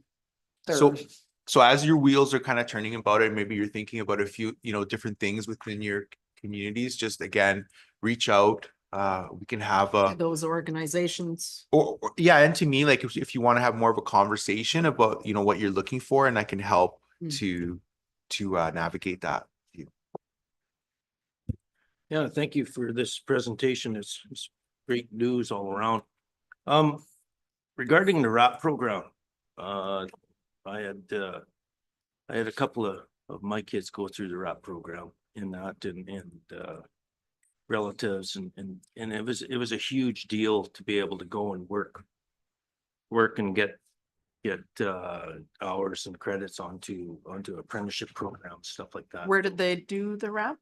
So as your wheels are kind of turning about it, maybe you're thinking about a few, different things within your communities, just again, reach out. We can have
those organizations.
Or and to me, like if you want to have more of a conversation about, what you're looking for, and I can help to to navigate that.
Yeah, thank you for this presentation. It's great news all around. Regarding the RAP program, I had a couple of my kids go through the RAP program in that and relatives and it was a huge deal to be able to go and work and get hours and credits onto apprenticeship programs, stuff like that.
Where did they do the wrap?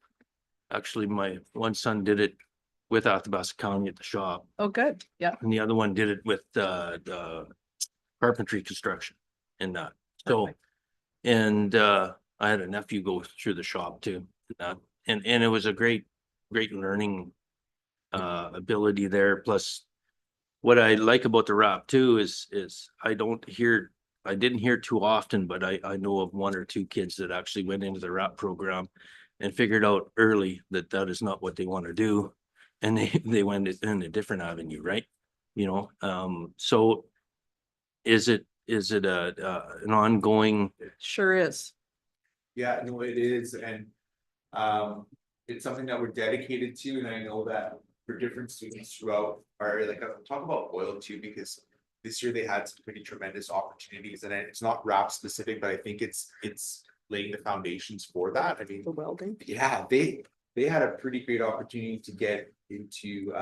Actually, my one son did it with Athabasca County at the shop,
Oh, good. Yeah.
and the other one did it with the carpentry construction and that. So,
Perfect.
and I had a nephew go through the shop too, and it was a great learning ability there. Plus, what I like about the RAP too is I didn't hear too often, but I know of one or two kids that actually went into the RAP program and figured out early that is not what they want to do. And they went in a different avenue, right? You know, so is it an ongoing?
Sure is.
Yeah, no, it is, and it's something that we're dedicated to, and I know that for different students throughout our, like, I'll talk about Boyle too, because this year they had some pretty tremendous opportunities, and it's not RAP specific, but I think it's laying the foundations for that. I mean,
The welding.
yeah, they had a pretty great opportunity to get into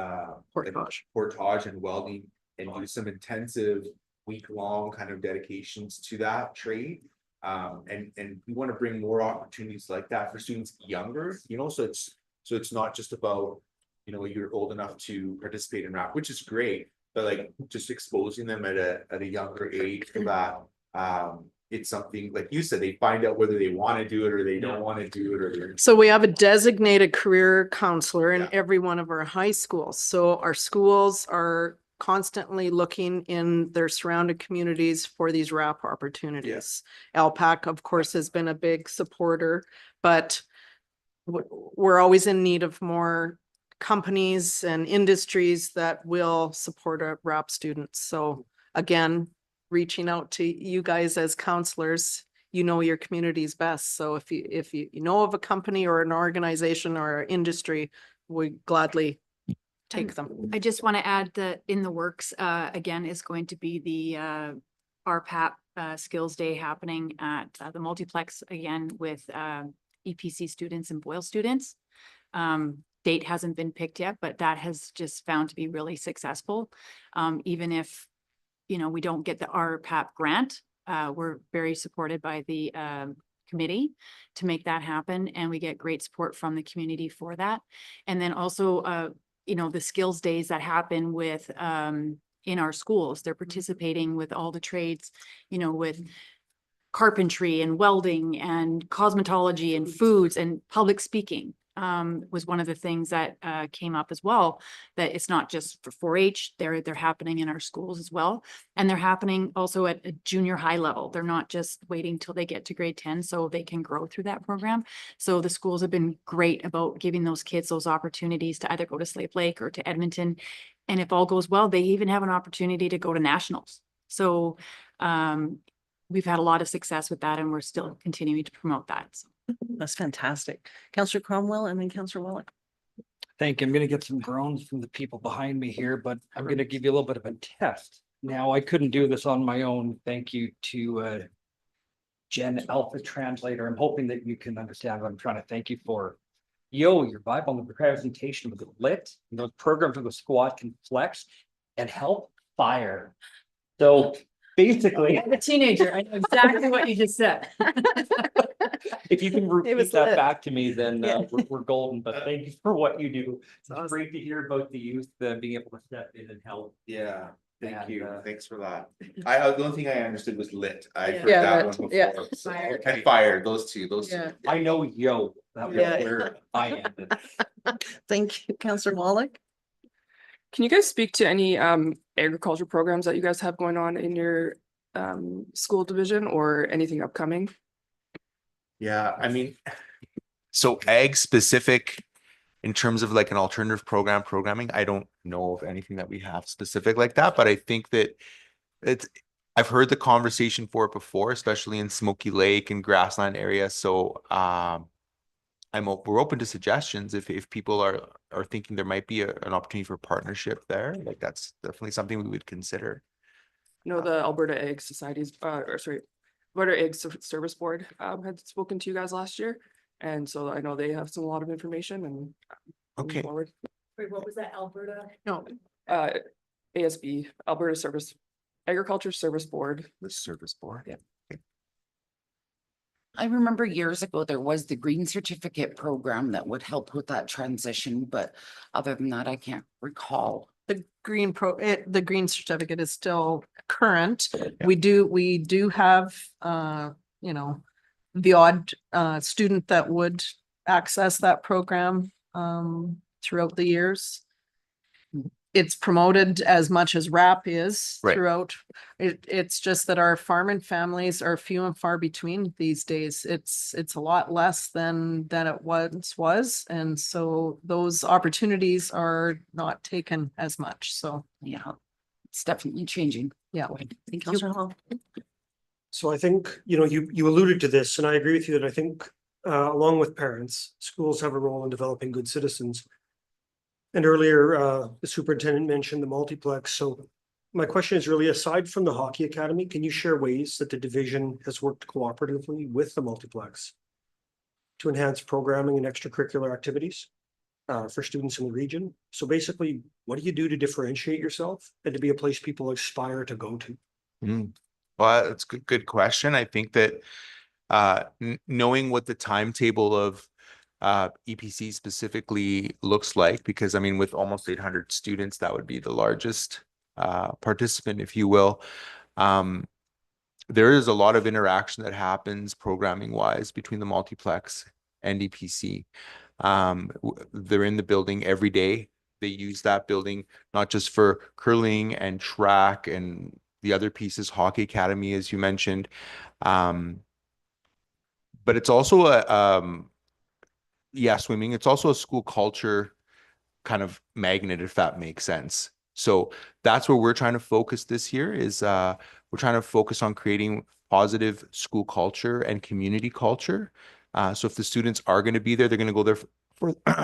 portage and welding and do some intensive week-long kind of dedications to that trade. And we want to bring more opportunities like that for students younger, you know, so it's not just about, you know, you're old enough to participate in RAP, which is great, but like just exposing them at a younger age for that. It's something, like you said, they find out whether they want to do it or they don't want to do it, or they're.
So we have a designated career counselor in
Yeah.
every one of our high schools. So our schools are constantly looking in their surrounding communities for these RAP opportunities. LPAC, of course, has been a big supporter, but we're always in need of more companies and industries that will support our RAP students. So again, reaching out to you guys as counselors, you know your communities best. So if you know of a company or an organization or industry, we gladly take them.
I just want to add that in the works, again, is going to be the RPAP Skills Day happening at the multiplex again with EPC students and Boyle students. Date hasn't been picked yet, but that has just found to be really successful. Even if, you know, we don't get the RPAP grant, we're very supported by the committee to make that happen, and we get great support from the community for that. And then also, you know, the skills days that happen with in our schools, they're participating with all the trades, you know, with carpentry and welding and cosmetology and foods and public speaking. Was one of the things that came up as well, that it's not just for 4-H, they're happening in our schools as well. And they're happening also at a junior high level. They're not just waiting till they get to grade 10 so they can grow through that program. So the schools have been great about giving those kids those opportunities to either go to Slave Lake or to Edmonton. And if all goes well, they even have an opportunity to go to nationals. So we've had a lot of success with that, and we're still continuing to promote that. So.
That's fantastic. Councillor Cromwell and then Councillor Wallach.
Thank you. I'm going to get some groans from the people behind me here, but I'm going to give you a little bit of a test. Now, I couldn't do this on my own. Thank you to Jen Alpha Translator. I'm hoping that you can understand what I'm trying to thank you for. Yo, your vibe on the presentation was lit. Those programs of the squad can flex and help fire. So basically,
I'm a teenager. I know exactly what you just said.
if you can
was
repeat that
lit.
back to me, then
Yeah.
we're golden. But thank you for what you do. It's
awesome.
great to hear about the youth being able to step in and help.
Yeah, thank
And,
you. Thanks for that. The only thing I understood was lit. I
Yeah.
heard
Yeah,
that
lit,
one
yeah.
before. so-
Fire.
And fire, those two.
Yeah.
I know yo. That was
Yeah.
where I ended.
Thank you, Councillor Wallach.
Can you guys speak to any agriculture programs that you guys have going on in your school division or anything upcoming?
Yeah, I mean, so ag specific in terms of like an alternative programming, I don't know of anything that we have specific like that, but I think that I've heard the conversation for it before, especially in Smoky Lake and Grassland area. So we're open to suggestions if people are thinking there might be an opportunity for partnership there. Like that's definitely something we would consider.
You know, the Alberta Egg Societies, Alberta Egg Service Board had spoken to you guys last year. And so I know they have a lot of information and moving
Okay.
forward.
Wait, what was that, Alberta?
No, ASB, Alberta Agriculture Service Board.
The service board.
Yeah.
I remember years ago, there was the green certificate program that would help with that transition, but other than that, I can't recall.
The the green certificate is still current.
Yeah.
We do have, you know, the odd, student that would access that program, throughout the years. It's promoted as much as RAP is
Right.
throughout. It's just that our farming families are few and far between these days. It's a lot less than it once was. And so those opportunities are not taken as much. So,
Yeah, it's definitely changing.
yeah.
Thank you.
Councillor Hall.
So I think, you alluded to this, and I agree with you that I think, along with parents, schools have a role in developing good citizens. And earlier, the superintendent mentioned the multiplex. So my question is really, aside from the hockey academy, can you share ways that the division has worked cooperatively with the multiplex to enhance programming and extracurricular activities for students in the region? So basically, what do you do to differentiate yourself and to be a place people aspire to go to?
Well, that's a good question. I think that knowing what the timetable of EPC specifically looks like, because I mean, with almost 800 students, that would be the largest participant, if you will. There is a lot of interaction that happens programming wise between the multiplex and EPC. They're in the building every day. They use that building not just for curling and track and the other pieces, hockey academy, as you mentioned. But it's also swimming. It's also a school culture kind of magnet, if that makes sense. So that's where we're trying to focus this year is we're trying to focus on creating positive school culture and community culture. So if the students are going to be there, they're going to go there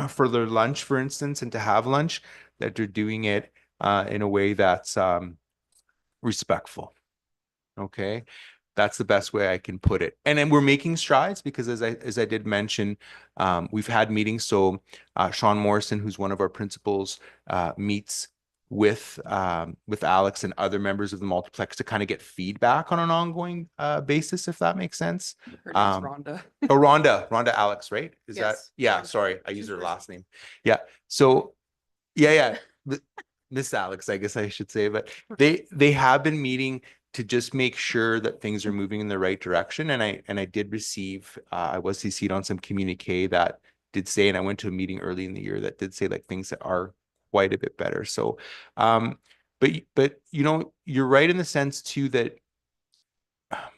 for their lunch, for instance, and to have lunch, that they're doing it in a way that's respectful. Okay. That's the best way I can put it. And then we're making strides because as I did mention, we've had meetings. So Sean Morrison, who's one of our principals, meets with Alex and other members of the multiplex to kind of get feedback on an ongoing basis, if that makes sense.
Her name's Rhonda.
Rhonda Alex, right? Is that?
Yes.
Yeah, sorry. I use her last name. Yeah. So yeah. Miss Alex, I guess I should say, but they have been meeting to just make sure that things are moving in the right direction. And I did receive, I was CC'd on some communique that did say, and I went to a meeting early in the year that did say like things that are quite a bit better. So, but you're right in the sense too, that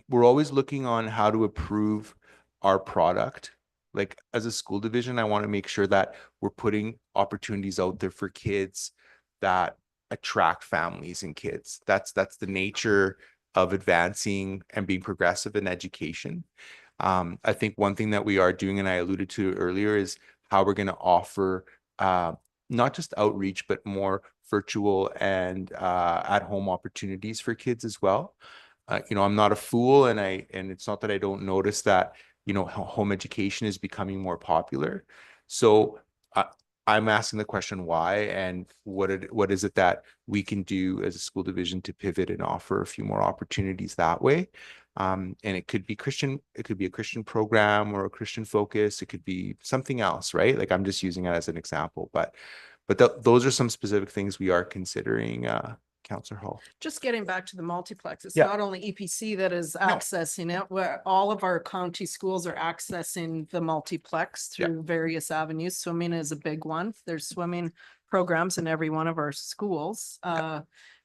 we're always looking on how to improve our product. Like as a school division, I want to make sure that we're putting opportunities out there for kids that attract families and kids. That's the nature of advancing and being progressive in education. I think one thing that we are doing, and I alluded to earlier, is how we're going to offer not just outreach, but more virtual and at-home opportunities for kids as well. I'm not a fool, and it's not that I don't notice that home education is becoming more popular. So I'm asking the question why, and what is it that we can do as a school division to pivot and offer a few more opportunities that way. And it could be a Christian program or a Christian focus. It could be something else, right? Like I'm just using it as an example, but those are some specific things we are considering, Councillor Hall.
Just getting back to the multiplex, it's
Yeah.
not only EPC that is accessing it, where all of our county schools are accessing the multiplex through various avenues. Swimming is a big one. There's swimming programs in every one of our schools.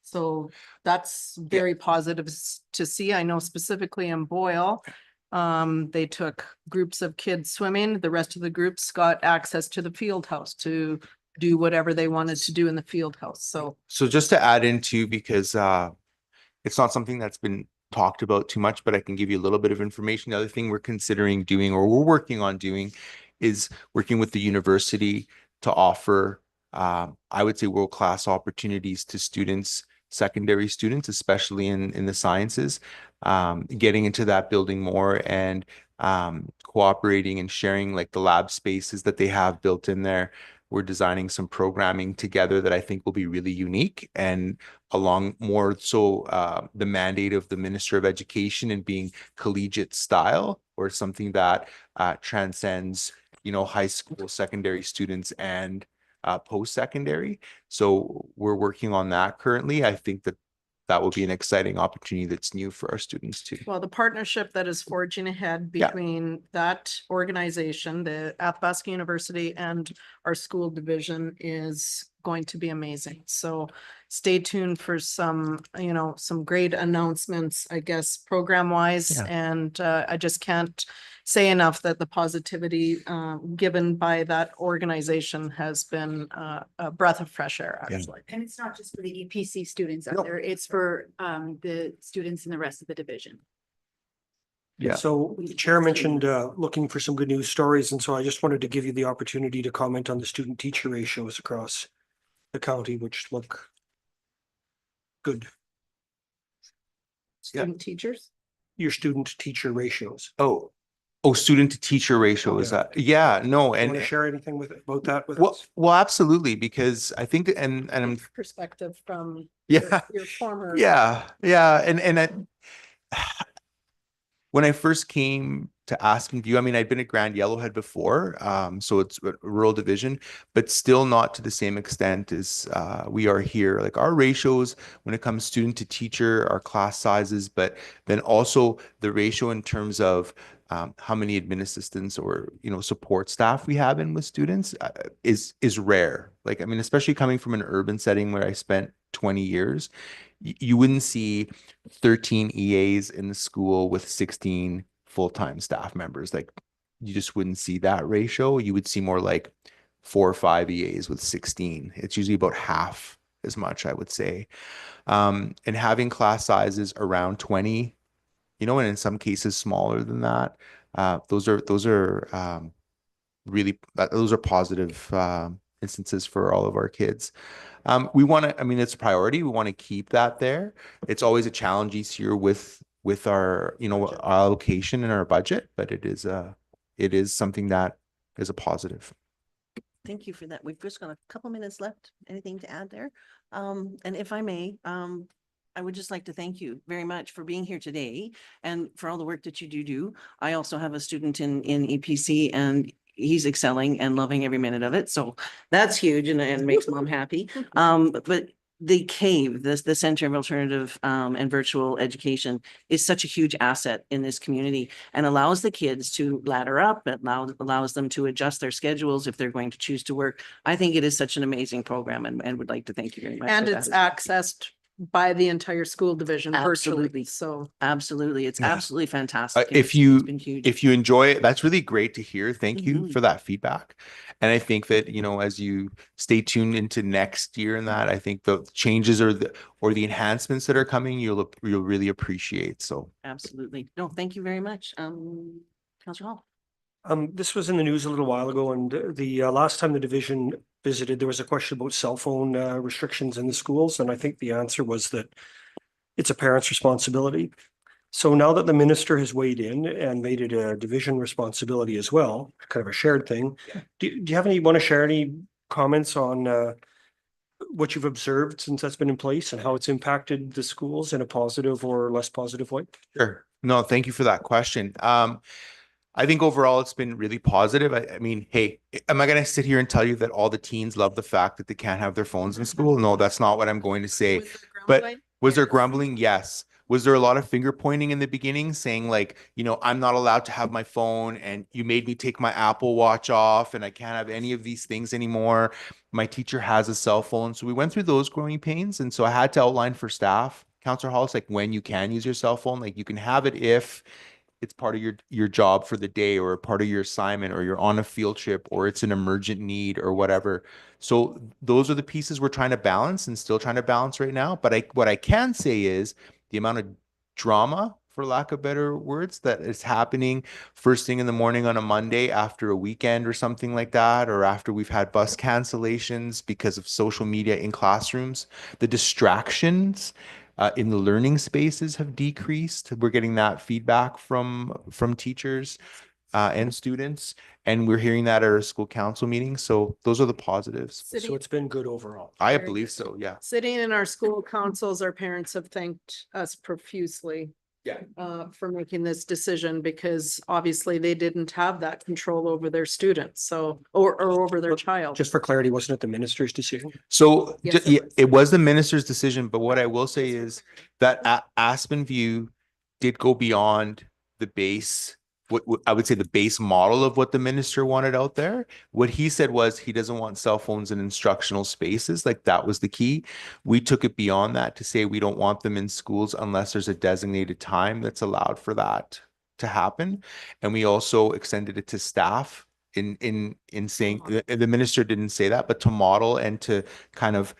So that's very positive to see. I know specifically in Boyle, they took groups of kids swimming. The rest of the groups got access to the field house to do whatever they wanted to do in the field house. So
just to add into, because it's not something that's been talked about too much, but I can give you a little bit of information. The other thing we're considering doing, or we're working on doing, is working with the university to offer, I would say, world-class opportunities to students, secondary students, especially in the sciences, getting into that building more and cooperating and sharing like the lab spaces that they have built in there. We're designing some programming together that I think will be really unique, and along more so the mandate of the Minister of Education and being collegiate style, or something that transcends, high school, secondary students and post-secondary. So we're working on that currently. I think that will be an exciting opportunity that's new for our students too.
Well, the partnership that is forging ahead
Yeah.
between that organization, the Athabasca University, and our school division is going to be amazing. So stay tuned for some great announcements, I guess, program wise.
Yeah.
And I just can't say enough that the positivity given by that organization has been a breath of fresh air,
Yeah.
actually.
And it's not just for the EPC students out
No.
there, it's for the students in the rest of the division.
Yeah.
So the chair mentioned looking for some good news stories, and so I just wanted to give you the opportunity to comment on the student teacher ratios across the county, which look good.
Student teachers.
Your student teacher ratios.
Oh, student to teacher ratio is that? Yeah, no,
Want to
and
share anything about that with
well,
us?
well, absolutely, because I think, and I'm,
Perspective from
yeah,
your former.
yeah, and when I first came to Aspen View, I mean, I'd been at Grand Yellowhead before, so it's a rural division, but still not to the same extent as we are here. Like our ratios when it comes student to teacher, our class sizes, but then also the ratio in terms of how many admin assistants or support staff we have in with students is rare. Like, I mean, especially coming from an urban setting where I spent 20 years, you wouldn't see 13 EAs in the school with 16 full-time staff members. Like, you just wouldn't see that ratio. You would see more like 4 or 5 EAs with 16. It's usually about half as much, I would say. And having class sizes around 20, and in some cases smaller than that, those are really, those are positive instances for all of our kids. We want to, I mean, it's a priority. We want to keep that there. It's always a challenge each year with our, our allocation and our budget, but it is something that is a positive.
Thank you for that. We've just got a couple minutes left. Anything to add there? And if I may, I would just like to thank you very much for being here today and for all the work that you do. I also have a student in EPC, and he's excelling and loving every minute of it. So that's huge and makes mom happy. But the CAVE, the Center of Alternative and Virtual Education, is such a huge asset in this community and allows the kids to ladder up. It allows them to adjust their schedules if they're going to choose to work. I think it is such an amazing program, and would like to thank you very much.
And
for
it's
that.
accessed by the entire school division virtually.
Absolutely.
So
Absolutely. It's
Yeah.
absolutely fantastic. and
If
it's been huge.
you enjoy it, that's really great to hear. Thank you
Mhm.
for that feedback. And I think that, as you stay tuned into next year and that, I think the changes or the enhancements that are coming, you'll really appreciate. So
Absolutely. No, thank you very much. Councillor Hall.
This was in the news a little while ago, and the last time the division visited, there was a question about cell phone restrictions in the schools, and I think the answer was that it's a parent's responsibility. So now that the minister has weighed in and made it a division responsibility as well, kind of a shared thing, do you want to share any comments on what you've observed since that's been in place and how it's impacted the schools in a positive or less positive way?
sure. No, thank you for that question. I think overall it's been really positive. I mean, hey, am I going to sit here and tell you that all the teens love the fact that they can't have their phones in school? No, that's not what I'm going to say. But was there grumbling? Yes. Was there a lot of finger pointing in the beginning saying like, I'm not allowed to have my phone and you made me take my Apple Watch off and I can't have any of these things anymore. My teacher has a cell phone. So we went through those growing pains. And so I had to outline for staff, Councillor Hall, like when you can use your cell phone, like you can have it if it's part of your job for the day or part of your assignment or you're on a field trip or it's an emergent need or whatever. So those are the pieces we're trying to balance and still trying to balance right now. But what I can say is the amount of drama, for lack of better words, that is happening first thing in the morning on a Monday after a weekend or something like that, or after we've had bus cancellations because of social media in classrooms. The distractions in the learning spaces have decreased. We're getting that feedback from teachers and students, and we're hearing that at our school council meetings. So those are the positives.
So it's been good overall.
I
Very
believe
good.
so, yeah.
Sitting in our school councils, our parents have thanked us profusely
Yeah.
for making this decision, because obviously they didn't have that control over their students, so, or over their child.
Just for clarity, wasn't it the minister's decision?
So
Yes,
yeah,
it was.
it was the minister's decision, but what I will say is that Aspen View did go beyond the base, what I would say the base model of what the minister wanted out there. What he said was he doesn't want cell phones in instructional spaces. Like that was the key. We took it beyond that to say we don't want them in schools unless there's a designated time that's allowed for that to happen. And we also extended it to staff in saying the minister didn't say that, but to model and to kind of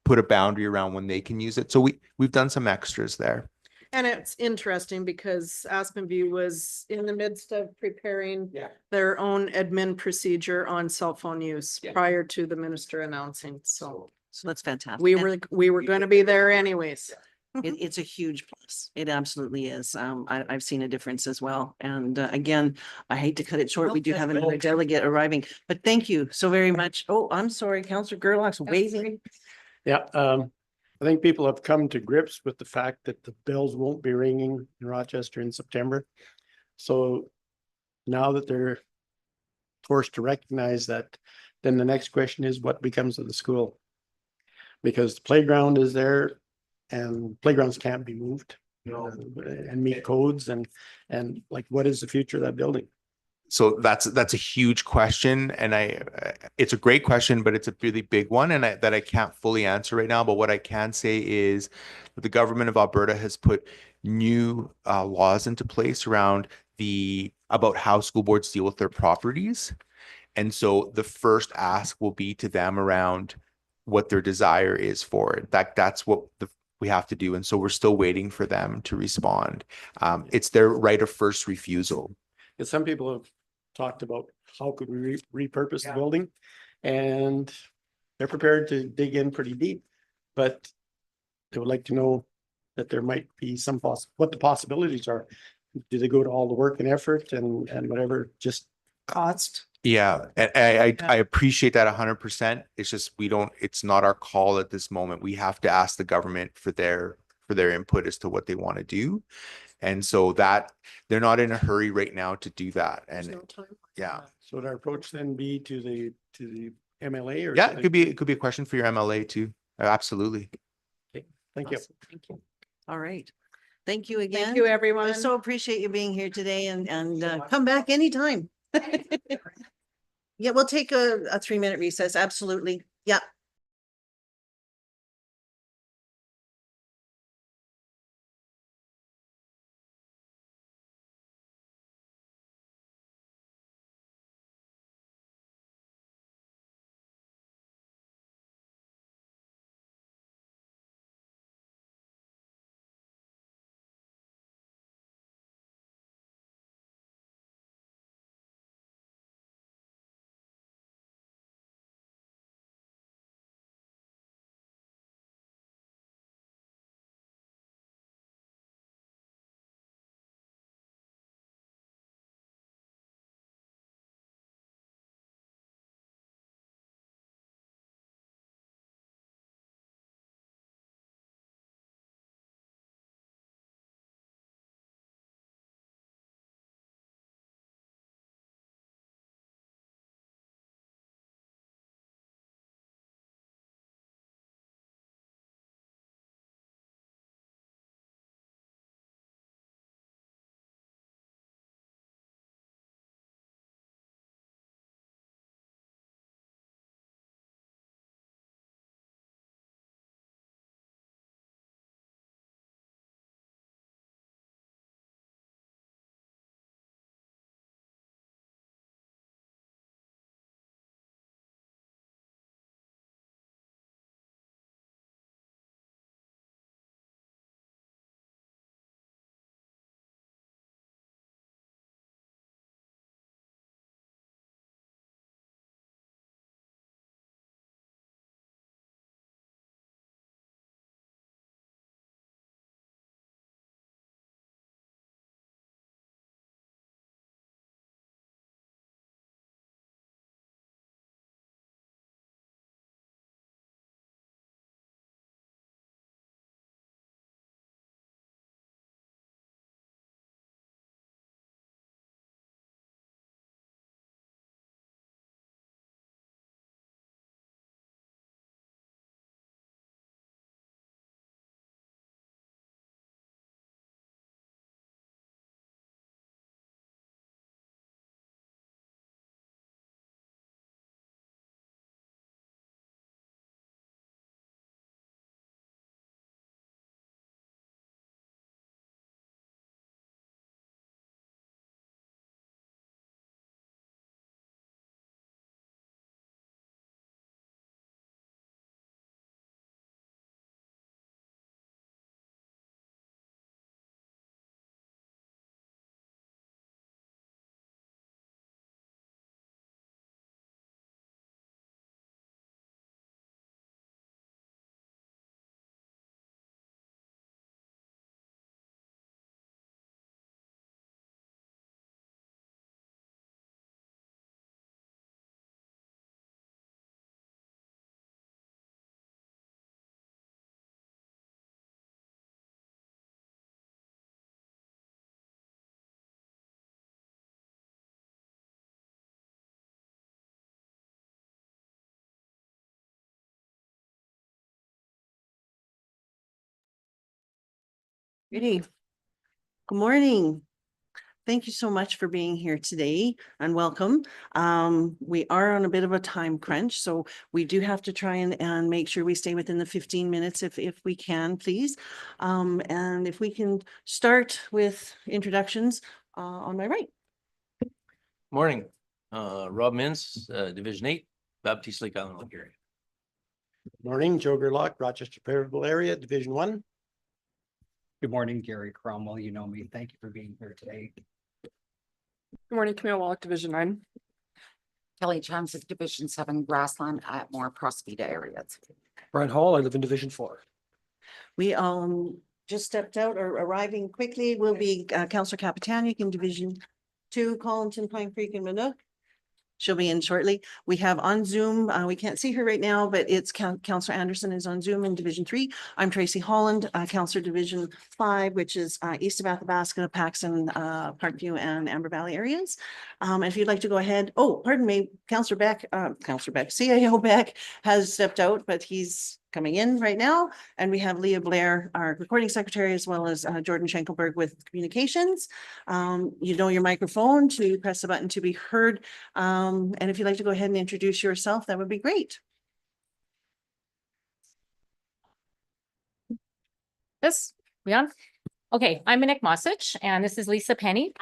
put a boundary around when they can use it. So we've done some extras there.
And it's interesting because Aspen View was in the midst of preparing
Yeah.
their own admin procedure on cell phone use
Yeah.
prior to the minister announcing, so
So that's fantastic.
we
And
were gonna be there anyways.
it's a huge plus. It absolutely is. I've seen a difference as well. And again, I hate to cut it short. We do have another delegate arriving, but thank you so very much. Oh, I'm sorry, Councillor Gerlach's waving.
Yeah, I think people have come to grips with the fact that the bells won't be ringing in Rochester in September. So now that they're forced to recognize that, then the next question is what becomes of the school? Because the playground is there and playgrounds can't be moved, and meet codes and like, what is the future of that building?
So that's a huge question, and it's a great question, but it's a really big one, and that I can't fully answer right now. But what I can say is that the government of Alberta has put new laws into place around about how school boards deal with their properties, and so the first ask will be to them around what their desire is for it. That's what we have to do, and so we're still waiting for them to respond. It's their right of first refusal.
Because some people have talked about how could we repurpose the building, and they're prepared to dig in pretty deep, but they would like to know that there might be what the possibilities are. Do they go to all the work and effort and whatever, just
Cost.
Yeah, and I appreciate that 100%. It's just it's not our call at this moment. We have to ask the government for their input as to what they want to do. And so that they're not in a hurry right now to do that. And yeah.
So would our approach then be to the MLA or?
Yeah, it could be a question for your MLA too. Absolutely.
Thank you.
Thank you. All right. Thank you again.
Thank you,
I
everyone.
so appreciate you being here today and come back anytime. Yeah, we'll take a 3-minute recess. Absolutely. Yeah. Ready? Good morning. Thank you so much for being here today and welcome. We are on a bit of a time crunch, so we do have to try and make sure we stay within the 15 minutes if we can, please. And if we can start with introductions on my right.
Morning, Rob Mins, Division 8, Baptiste Lake Island Lake area.
Morning, Joe Gerlach, Rochester Fayetteville area, Division 1.
Good morning, Gary Cromwell. You know me. Thank you for being here today.
Good morning, Camille Wallach, Division 9.
Kelly Johnson, Division 7, Grassland at more Prospita areas.
Brian Hall, I live in Division 4.
We just stepped out or arriving quickly will be Councillor Capitanic in Division 2, Collinton, Pine Creek and Minook. She'll be in shortly. We have on Zoom, we can't see her right now, but it's Councillor Anderson is on Zoom in Division 3. I'm Tracy Holland, Councillor Division 5, which is east of Athabasca, Paxton, Parkview and Amber Valley areas. If you'd like to go ahead, pardon me, Councillor Beck, CIO Beck has stepped out, but he's coming in right now. And we have Leah Blair, our recording secretary, as well as Jordan Schenkelberg with communications. You know your microphone to press the button to be heard. And if you'd like to go ahead and introduce yourself, that would be great.
This, we on? Okay, I'm Minik Mosich, and this is Lisa Penny.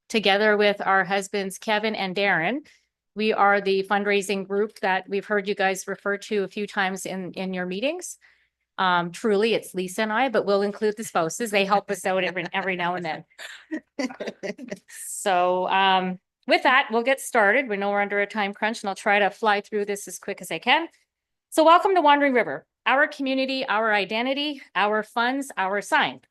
Together with our husbands, Kevin and Darren, we are the fundraising group that we've heard you guys refer to a few times in your meetings. Truly, it's Lisa and I, but we'll include the spouses. They help us out every now and then. So with that, we'll get started. We know we're under a time crunch, and I'll try to fly through this as quick as I can. So welcome to Wandering River, our community, our identity, our funds, our sign.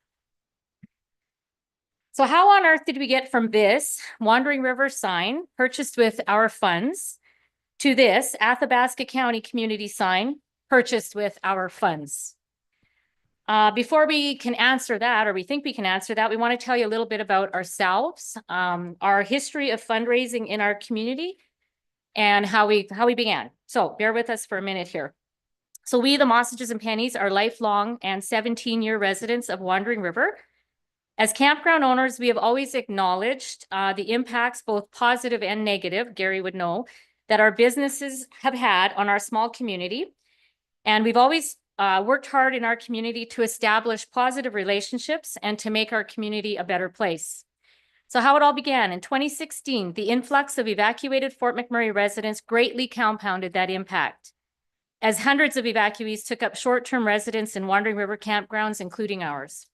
So how on earth did we get from this Wandering River sign purchased with our funds to this Athabasca County community sign purchased with our funds? Before we can answer that, or we think we can answer that, we want to tell you a little bit about ourselves, our history of fundraising in our community, and how we began. So bear with us for a minute here. So we, the Mossiges and Pennies, are lifelong and 17-year residents of Wandering River. As campground owners, we have always acknowledged the impacts, both positive and negative, Gary would know, that our businesses have had on our small community. And we've always worked hard in our community to establish positive relationships and to make our community a better place. So how it all began in 2016, the influx of evacuated Fort McMurray residents greatly compounded that impact, as hundreds of evacuees took up short-term residence in Wandering River campgrounds, including ours.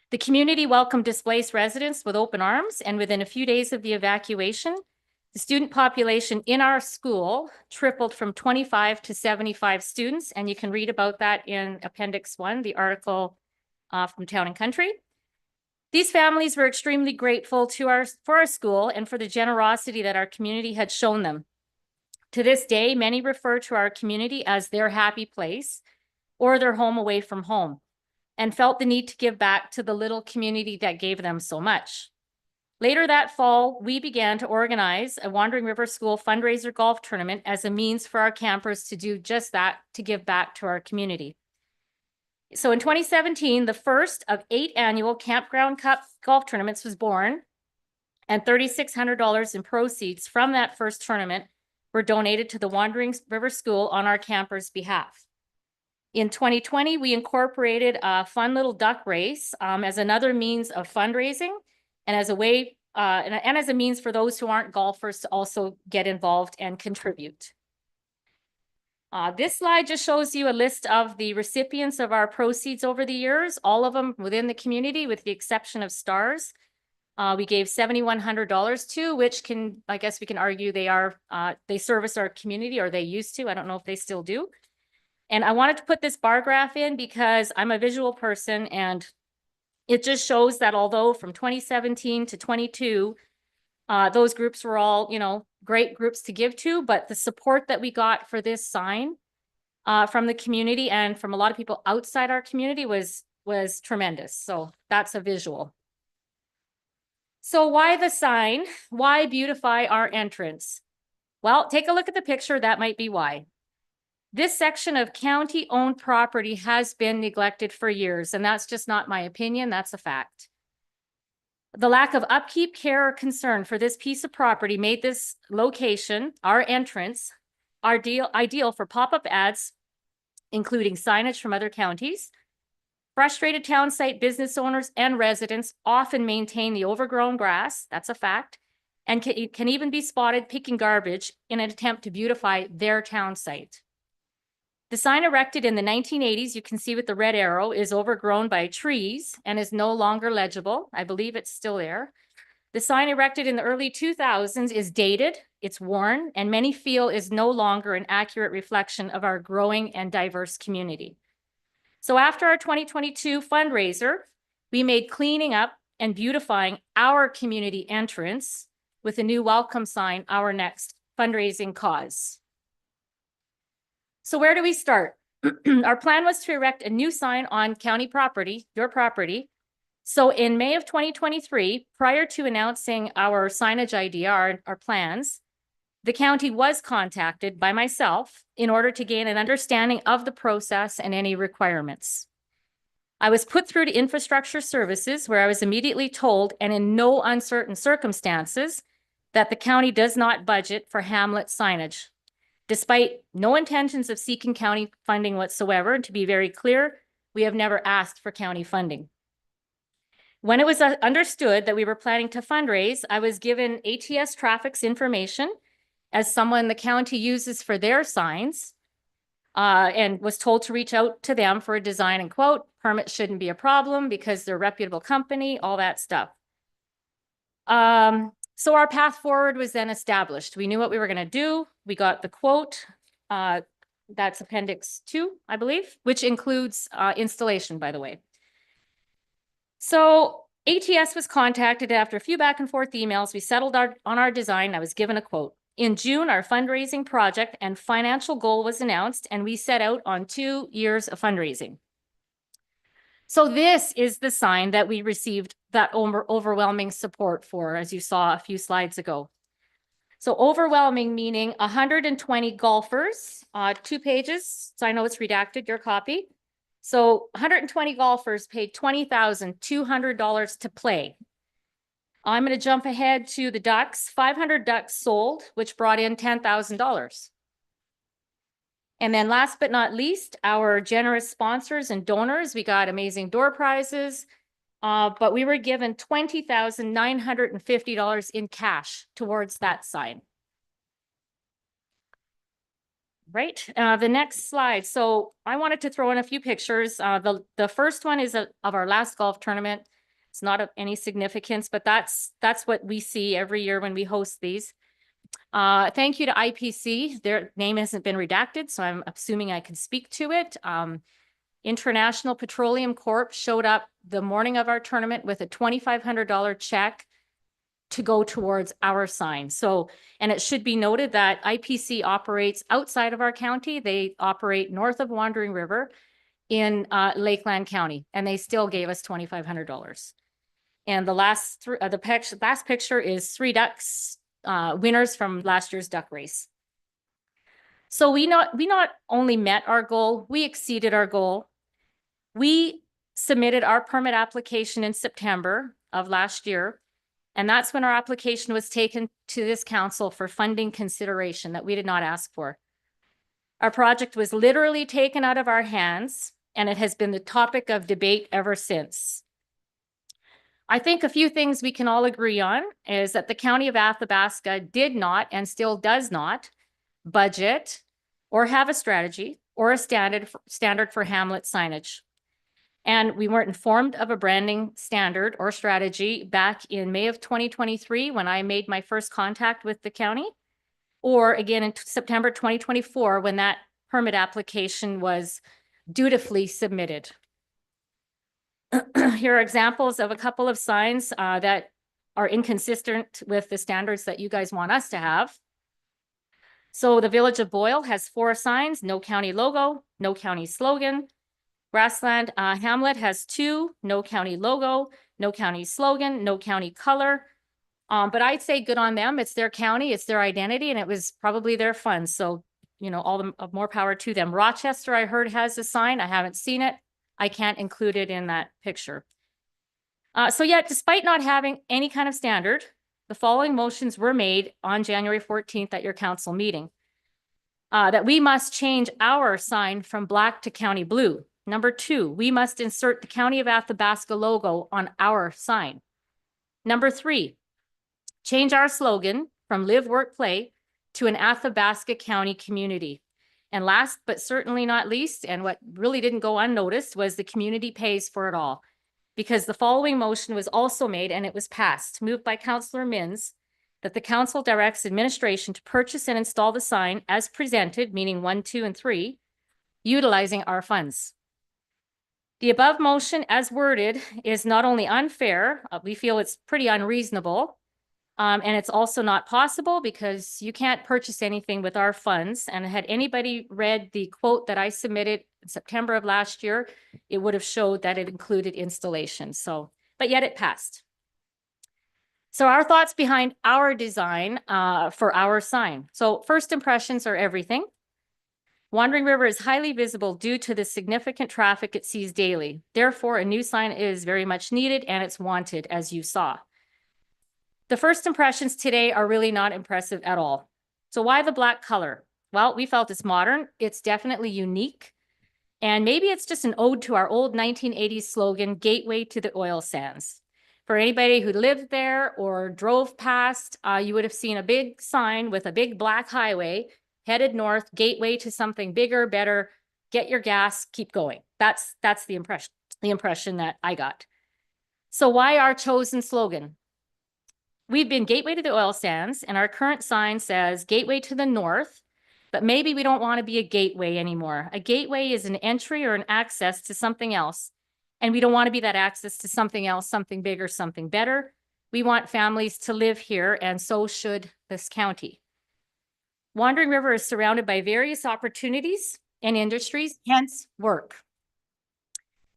The community welcomed displaced residents with open arms, and within a few days of the evacuation, the student population in our school tripled from 25 to 75 students, and you can read about that in Appendix 1, the article from Town and Country. These families were extremely grateful for our school and for the generosity that our community had shown them. To this day, many refer to our community as their happy place or their home away from home, and felt the need to give back to the little community that gave them so much. Later that fall, we began to organize a Wandering River School fundraiser golf tournament as a means for our campers to do just that, to give back to our community. So in 2017, the first of 8 annual Campground Cup golf tournaments was born, and $3,600 in proceeds from that first tournament were donated to the Wandering River School on our campers' behalf. In 2020, we incorporated a fun little duck race as another means of fundraising and as a way and as a means for those who aren't golfers to also get involved and contribute. This slide just shows you a list of the recipients of our proceeds over the years, all of them within the community with the exception of STARS. We gave $7,100 to, which I guess we can argue they service our community, or they used to. I don't know if they still do. And I wanted to put this bar graph in because I'm a visual person, and it just shows that although from 2017 to 22, those groups were all, great groups to give to, but the support that we got for this sign from the community and from a lot of people outside our community was tremendous. So that's a visual. So why the sign? Why beautify our entrance? Well, take a look at the picture. That might be why. This section of county-owned property has been neglected for years, and that's just not my opinion, that's a fact. The lack of upkeep, care, or concern for this piece of property made this location, our entrance, ideal for pop-up ads, including signage from other counties. Frustrated town site business owners and residents often maintain the overgrown grass, that's a fact, and can even be spotted picking garbage in an attempt to beautify their town site. The sign erected in the 1980s, you can see with the red arrow, is overgrown by trees and is no longer legible. I believe it's still there. The sign erected in the early 2000s is dated, it's worn, and many feel is no longer an accurate reflection of our growing and diverse community. So after our 2022 fundraiser, we made cleaning up and beautifying our community entrance with a new welcome sign our next fundraising cause. So where do we start? Our plan was to erect a new sign on county property, your property. So in May of 2023, prior to announcing our signage idea, our plans, the county was contacted by myself in order to gain an understanding of the process and any requirements. I was put through to Infrastructure Services, where I was immediately told, and in no uncertain circumstances, that the county does not budget for hamlet signage. Despite no intentions of seeking county funding whatsoever, and to be very clear, we have never asked for county funding. When it was understood that we were planning to fundraise, I was given ATS Traffic's information as someone the county uses for their signs, and was told to reach out to them for a design and quote. Permit shouldn't be a problem because they're a reputable company, all that stuff. So our path forward was then established. We knew what we were going to do. We got the quote. That's Appendix 2, I believe, which includes installation, by the way. So ATS was contacted after a few back and forth emails. We settled on our design. I was given a quote. In June, our fundraising project and financial goal was announced, and we set out on 2 years of fundraising. So this is the sign that we received that overwhelming support for, as you saw a few slides ago. So overwhelming meaning 120 golfers, 2 pages. So I know it's redacted, your copy. So 120 golfers paid $20,200 to play. I'm going to jump ahead to the ducks. 500 ducks sold, which brought in $10,000. And then last but not least, our generous sponsors and donors, we got amazing door prizes, but we were given $20,950 in cash towards that sign. Right, the next slide. So I wanted to throw in a few pictures. The first one is of our last golf tournament. It's not of any significance, but that's what we see every year when we host these. Thank you to IPC. Their name hasn't been redacted, so I'm assuming I can speak to it. International Petroleum Corp showed up the morning of our tournament with a $2,500 check to go towards our sign. So, and it should be noted that IPC operates outside of our county. They operate north of Wandering River in Lakeland County, and they still gave us $2,500. And the last picture is 3 ducks, winners from last year's duck race. So we not only met our goal, we exceeded our goal. We submitted our permit application in September of last year, and that's when our application was taken to this council for funding consideration that we did not ask for. Our project was literally taken out of our hands, and it has been the topic of debate ever since. I think a few things we can all agree on is that the County of Athabasca did not and still does not budget or have a strategy or a standard for hamlet signage. And we weren't informed of a branding standard or strategy back in May of 2023 when I made my first contact with the county, or again in September 2024 when that permit application was dutifully submitted. Here are examples of a couple of signs that are inconsistent with the standards that you guys want us to have. So the Village of Boyle has 4 signs, no county logo, no county slogan. Grassland Hamlet has 2, no county logo, no county slogan, no county color. But I'd say good on them. It's their county, it's their identity, and it was probably their funds. So all the more power to them. Rochester, I heard, has a sign. I haven't seen it. I can't include it in that picture. So yet, despite not having any kind of standard, the following motions were made on January 14th at your council meeting. That we must change our sign from black to county blue. Number 2, we must insert the County of Athabasca logo on our sign. Number 3, change our slogan from Live, Work, Play to an Athabasca County community. And last but certainly not least, and what really didn't go unnoticed, was the community pays for it all. Because the following motion was also made and it was passed, moved by Councillor Mins, that the council directs administration to purchase and install the sign as presented, meaning 1, 2, and 3, utilizing our funds. The above motion as worded is not only unfair, we feel it's pretty unreasonable, and it's also not possible because you can't purchase anything with our funds. And had anybody read the quote that I submitted in September of last year, it would have showed that it included installation. So, but yet it passed. So our thoughts behind our design for our sign. So first impressions are everything. Wandering River is highly visible due to the significant traffic it sees daily. Therefore, a new sign is very much needed and it's wanted, as you saw. The first impressions today are really not impressive at all. So why the black color? Well, we felt it's modern, it's definitely unique, and maybe it's just an ode to our old 1980s slogan, Gateway to the Oil Sands. For anybody who lived there or drove past, you would have seen a big sign with a big black highway headed north, gateway to something bigger, better, get your gas, keep going. That's the impression that I got. So why our chosen slogan? We've been gateway to the oil sands, and our current sign says gateway to the north, but maybe we don't want to be a gateway anymore. A gateway is an entry or an access to something else, and we don't want to be that access to something else, something bigger, something better. We want families to live here, and so should this county. Wandering River is surrounded by various opportunities and industries, hence work.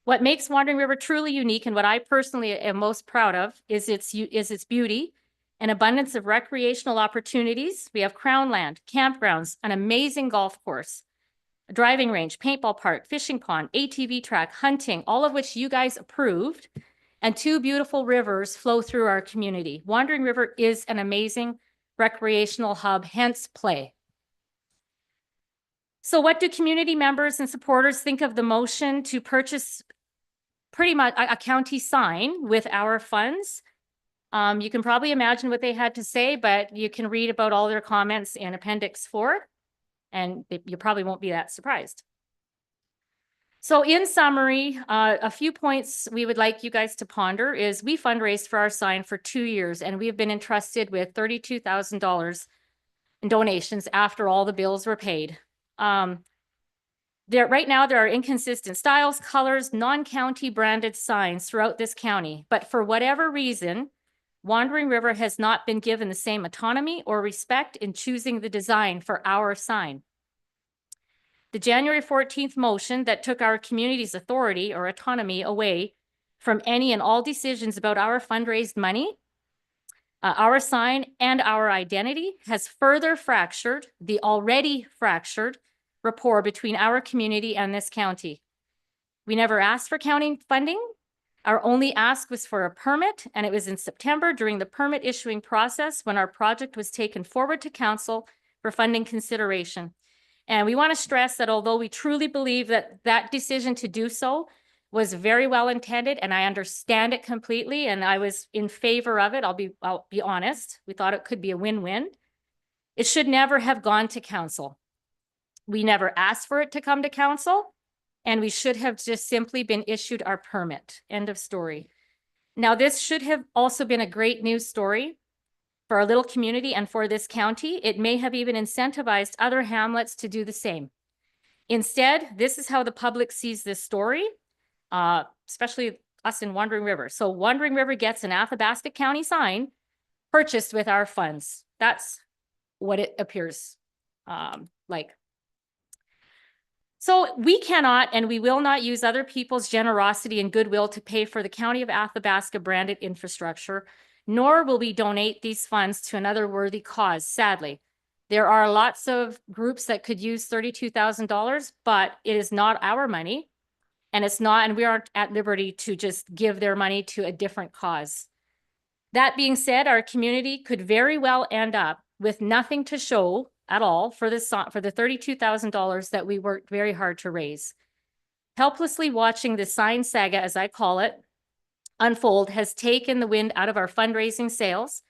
What makes Wandering River truly unique, and what I personally am most proud of, is its beauty and abundance of recreational opportunities. We have crown land, campgrounds, an amazing golf course, a driving range, paintball park, fishing pond, ATV track, hunting, all of which you guys approved, and 2 beautiful rivers flow through our community. Wandering River is an amazing recreational hub, hence play. So what do community members and supporters think of the motion to purchase pretty much a county sign with our funds? You can probably imagine what they had to say, but you can read about all their comments in Appendix 4, and you probably won't be that surprised. So in summary, a few points we would like you guys to ponder is we fundraised for our sign for 2 years, and we have been entrusted with $32,000 in donations after all the bills were paid. Right now, there are inconsistent styles, colors, non-county branded signs throughout this county, but for whatever reason, Wandering River has not been given the same autonomy or respect in choosing the design for our sign. The January 14th motion that took our community's authority or autonomy away from any and all decisions about our fundraised money, our sign, and our identity has further fractured the already fractured rapport between our community and this county. We never asked for county funding. Our only ask was for a permit, and it was in September during the permit issuing process when our project was taken forward to council for funding consideration. And we want to stress that although we truly believe that that decision to do so was very well intended, and I understand it completely, and I was in favor of it, I'll be honest, we thought it could be a win-win. It should never have gone to council. We never asked for it to come to council, and we should have just simply been issued our permit. End of story. Now, this should have also been a great news story for our little community and for this county. It may have even incentivized other hamlets to do the same. Instead, this is how the public sees this story, especially us in Wandering River. So Wandering River gets an Athabasca County sign purchased with our funds. That's what it appears like. So we cannot and we will not use other people's generosity and goodwill to pay for the County of Athabasca branded infrastructure, nor will we donate these funds to another worthy cause, sadly. There are lots of groups that could use $32,000, but it is not our money. And it's not, and we aren't at liberty to just give their money to a different cause. That being said, our community could very well end up with nothing to show at all for the $32,000 that we worked very hard to raise. Helplessly watching the sign saga, as I call it, unfold has taken the wind out of our fundraising sails.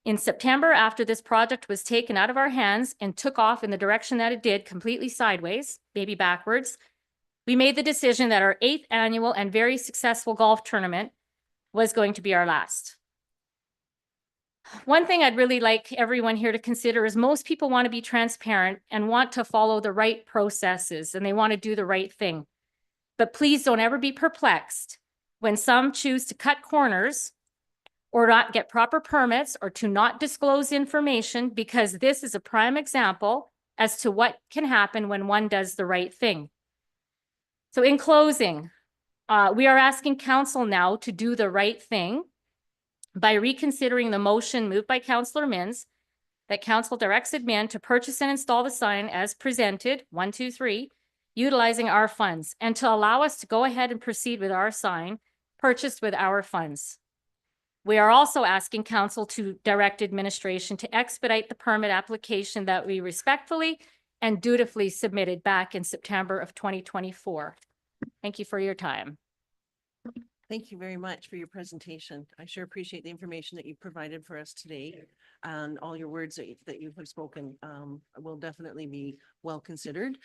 In September, after this project was taken out of our hands and took off in the direction that it did, completely sideways, maybe backwards, we made the decision that our 8th annual and very successful golf tournament was going to be our last. One thing I'd really like everyone here to consider is most people want to be transparent and want to follow the right processes, and they want to do the right thing. But please don't ever be perplexed when some choose to cut corners or not get proper permits or to not disclose information, because this is a prime example as to what can happen when one does the right thing. So in closing, we are asking council now to do the right thing by reconsidering the motion moved by Councillor Mins that council directs admin to purchase and install the sign as presented, 1, 2, 3, utilizing our funds, and to allow us to go ahead and proceed with our sign purchased with our funds. We are also asking council to direct administration to expedite the permit application that we respectfully and dutifully submitted back in September of 2024. Thank you for your time.
Thank you very much for your presentation. I sure appreciate the information that you provided for us today, and all your words that you have spoken will definitely be well considered.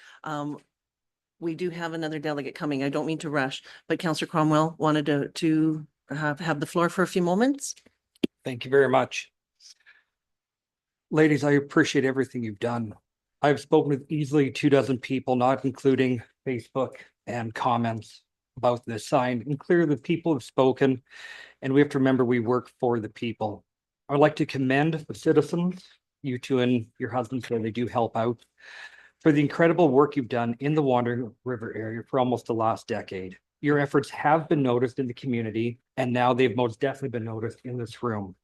We do have another delegate coming. I don't mean to rush, but Councillor Cromwell wanted to have the floor for a few moments.
Thank you very much. Ladies, I appreciate everything you've done. I've spoken with easily 24 people, not including Facebook and comments about this sign. And clearly the people have spoken, and we have to remember we work for the people. I'd like to commend the citizens, you two and your husbands, where they do help out, for the incredible work you've done in the Wandering River area for almost the last decade. Your efforts have been noticed in the community, and now they've most definitely been noticed in this room.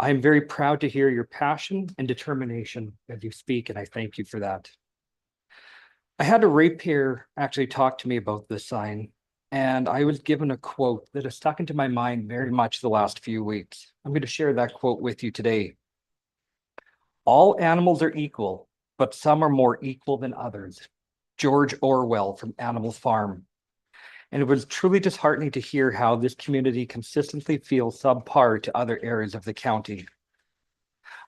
I am very proud to hear your passion and determination as you speak, and I thank you for that. I had a ratepayer actually talk to me about this sign, and I was given a quote that has stuck into my mind very much the last few weeks. I'm going to share that quote with you today. All animals are equal, but some are more equal than others. George Orwell from Animal Farm. And it was truly disheartening to hear how this community consistently feels subpar to other areas of the county.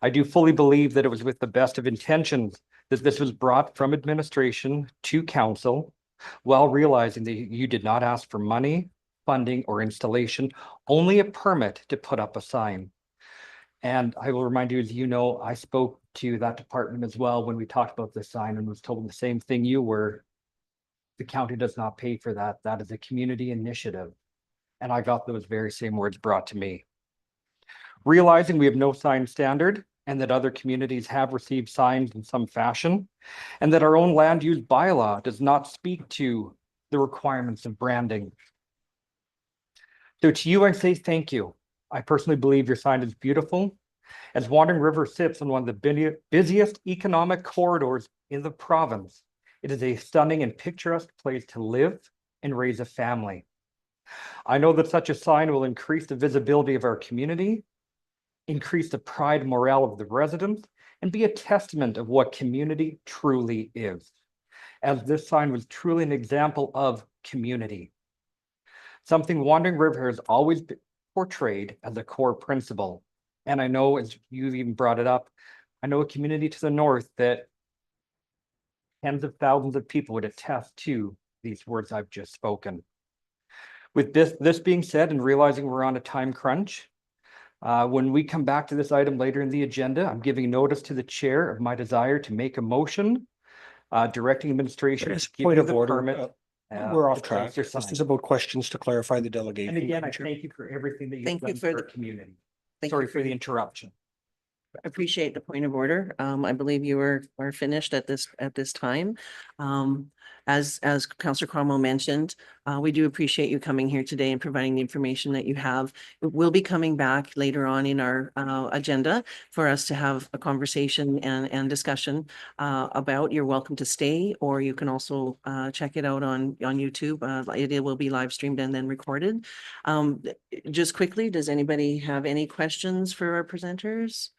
I do fully believe that it was with the best of intentions that this was brought from administration to council, while realizing that you did not ask for money, funding, or installation, only a permit to put up a sign. And I will remind you, as you know, I spoke to that department as well when we talked about this sign and was told the same thing you were. The county does not pay for that. That is a community initiative. And I got those very same words brought to me. Realizing we have no sign standard and that other communities have received signs in some fashion, and that our own land use bylaw does not speak to the requirements of branding. So to you, I say thank you. I personally believe your sign is beautiful, as Wandering River sits on one of the busiest economic corridors in the province. It is a stunning and picturesque place to live and raise a family. I know that such a sign will increase the visibility of our community, increase the pride and morale of the residents, and be a testament of what community truly is, as this sign was truly an example of community. Something Wandering River has always been portrayed as a core principle. And I know, as you've even brought it up, I know a community to the north that tens of thousands of people would attest to these words I've just spoken. With this being said, and realizing we're on a time crunch, when we come back to this item later in the agenda, I'm giving notice to the chair of my desire to make a motion directing administration.
As a
to give
point
you
of
the
order,
permit,
we're off
to
track.
place your
This
sign.
is about questions to clarify the delegation.
And again, I thank you for everything that you've
Thank you
done
for
for our
the-
community.
Thank
Sorry
you
for the interruption.
Appreciate the point of order. I believe you are finished at this time. As Councillor Cromwell mentioned, we do appreciate you coming here today and providing the information that you have. We'll be coming back later on in our agenda for us to have a conversation and discussion about. You're welcome to stay, or you can also check it out on YouTube. It will be live streamed and then recorded. Just quickly, does anybody have any questions for our presenters?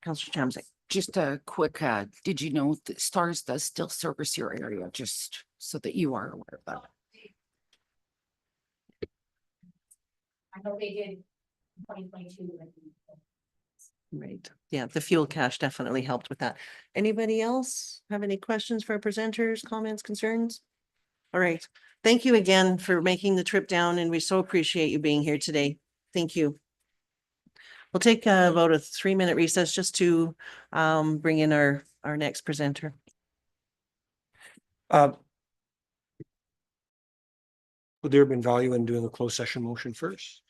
Councillor Chamzek.
Just a quick, did you know that STARS does still service your area, just so that you are aware of that?
I know they did 2022.
Right. Yeah, the fuel cache definitely helped with that. Anybody else have any questions for our presenters, comments, concerns? All right. Thank you again for making the trip down, and we so appreciate you being here today. Thank you. We'll take about a 3-minute recess just to bring in our next presenter.
Would there have been value in doing a closed session motion first?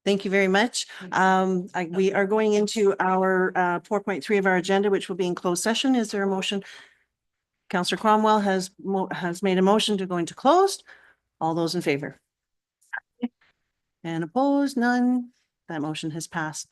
Thank you very much. We are going into our 4.3 of our agenda, which will be in closed session. Is there a motion? Counselor Cromwell has made a motion to go into closed. All those in favor? And opposed, none. That motion has passed.